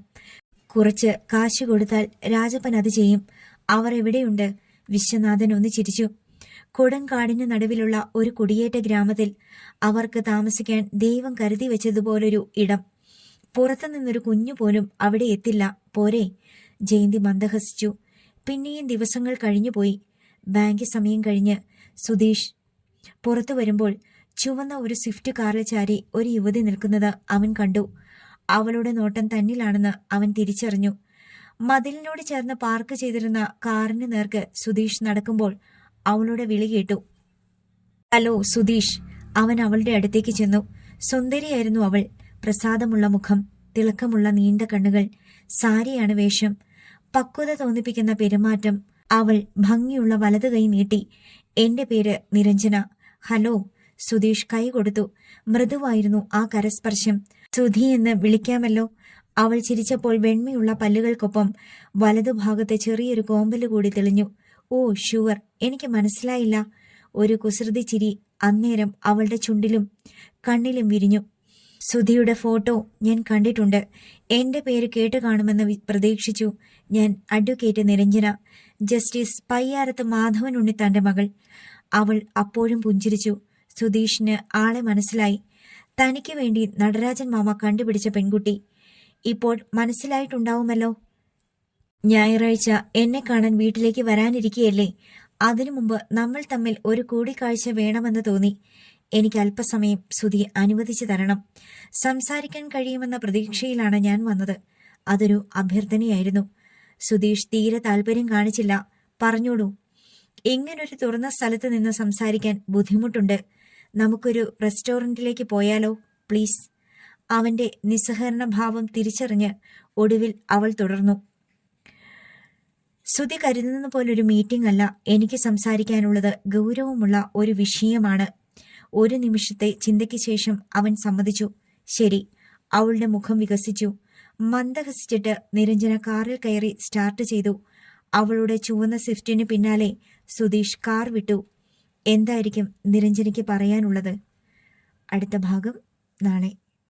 കുറച്ച് കാശ് കൊടുത്താൽ രാജപ്പൻ അത് ചെയ്യും. അവർ എവിടെയുണ്ട്? വിശ്വനാഥൻ ഒന്ന് ചിരിച്ചു. കൊടുങ്കാടിന് നടുവിലുള്ള ഒരു കുടിയേറ്റ ഗ്രാമത്തിൽ അവർക്ക് താമസിക്കാൻ ദൈവം കരുതി വെച്ചതുപോലൊരു ഇടം. പുറത്തുനിന്നൊരു കുഞ്ഞു പോലും അവിടെ എത്തില്ല. പോരെ? ജയന്തി മന്ദഹസിച്ചു. പിന്നെയും ദിവസങ്ങൾ കഴിഞ്ഞുപോയി. ബാങ്ക് സമയം കഴിഞ്ഞ് സുധീഷ് പുറത്തു വരുമ്പോൾ ചുവന്ന ഒരു സ്വിഫ്റ്റ് കാറിൽ ചാരി ഒരു യുവതി നിൽക്കുന്നത് അവൻ കണ്ടു. അവളുടെ നോട്ടം തന്നിലാണെന്ന് അവൻ തിരിച്ചറിഞ്ഞു. മതിലിനോട് ചേർന്ന് പാർക്ക് ചെയ്തിരുന്ന കാറിന് നേർക്ക് സുധീഷ് നടക്കുമ്പോൾ അവളുടെ വിളി കേട്ടു. ഹലോ സുധീഷ്. അവൻ അവളുടെ അടുത്തേക്ക് ചെന്നു. സുന്ദരിയായിരുന്നു അവൾ. പ്രസാദമുള്ള മുഖം, തിളക്കമുള്ള നീണ്ട കണ്ണുകൾ, സാരിയാണ് വേഷം, പക്വത തോന്നിപ്പിക്കുന്ന പെരുമാറ്റം. അവൾ ഭംഗിയുള്ള വലതു കൈ നീട്ടി. എന്റെ പേര് നിരഞ്ജന. ഹലോ. സുധീഷ് കൈ കൊടുത്തു. മൃദുവായിരുന്നു ആ കരസ്പർശം. സുധി എന്ന് വിളിക്കാമല്ലോ. അവൾ ചിരിച്ചപ്പോൾ വെണ്മയുള്ള പല്ലുകൾക്കൊപ്പം വലതുഭാഗത്തെ ചെറിയൊരു കോമ്പല് കൂടി തെളിഞ്ഞു. ഓ ഷുവർ, എനിക്ക് മനസ്സിലായില്ല. ഒരു കുസൃതി ചിരി അന്നേരം അവളുടെ ചുണ്ടിലും കണ്ണിലും വിരിഞ്ഞു. സുധിയുടെ ഫോട്ടോ ഞാൻ കണ്ടിട്ടുണ്ട്. എന്റെ പേര് കേട്ട് കാണുമെന്ന് പ്രതീക്ഷിച്ചു. ഞാൻ അഡ്വക്കേറ്റ് നിരഞ്ജന, ജസ്റ്റിസ് പയ്യാരത്ത് മാധവൻ ഉണ്ണിത്താന്റെ മകൾ. അവൾ അപ്പോഴും പുഞ്ചിരിച്ചു. സുധീഷിന് ആളെ മനസ്സിലായി. തനിക്ക് വേണ്ടി നടരാജൻ മാമ കണ്ടുപിടിച്ച പെൺകുട്ടി. ഇപ്പോൾ മനസ്സിലായിട്ടുണ്ടാവുമല്ലോ. ഞായറാഴ്ച എന്നെ കാണാൻ വീട്ടിലേക്ക് വരാനിരിക്കുകയല്ലേ? അതിനു മുമ്പ് നമ്മൾ തമ്മിൽ ഒരു കൂടിക്കാഴ്ച വേണമെന്ന് തോന്നി. എനിക്ക് അല്പസമയം സുധി അനുവദിച്ചു തരണം. സംസാരിക്കാൻ കഴിയുമെന്ന പ്രതീക്ഷയിലാണ് ഞാൻ വന്നത്. അതൊരു അഭ്യർത്ഥനയായിരുന്നു. സുധീഷ് തീരെ താല്പര്യം കാണിച്ചില്ല. പറഞ്ഞോളൂ. ഇങ്ങനൊരു തുറന്ന സ്ഥലത്ത് നിന്ന് സംസാരിക്കാൻ ബുദ്ധിമുട്ടുണ്ട്. നമുക്കൊരു റെസ്റ്റോറന്റിലേക്ക് പോയാലോ പ്ലീസ്? അവന്റെ നിസ്സഹകരണ ഭാവം തിരിച്ചറിഞ്ഞ് ഒടുവിൽ അവൾ തുടർന്നു. സുധി കരുതുന്ന പോലൊരു മീറ്റിംഗ് അല്ല. എനിക്ക് സംസാരിക്കാനുള്ളത് ഗൗരവമുള്ള ഒരു വിഷയമാണ്. ഒരു നിമിഷത്തെ ചിന്തയ്ക്ക് ശേഷം അവൻ സമ്മതിച്ചു. ശരി. അവളുടെ മുഖം വികസിച്ചു. മന്ദഹസിച്ചിട്ട് നിരഞ്ജന കാറിൽ കയറി സ്റ്റാർട്ട് ചെയ്തു. അവളുടെ ചുവന്ന സ്വിഫ്റ്റിന് പിന്നാലെ സുധീഷ് കാർ വിട്ടു. എന്തായിരിക്കും നിരഞ്ജനയ്ക്ക് പറയാനുള്ളത്? അടുത്ത ഭാഗം നാളെ.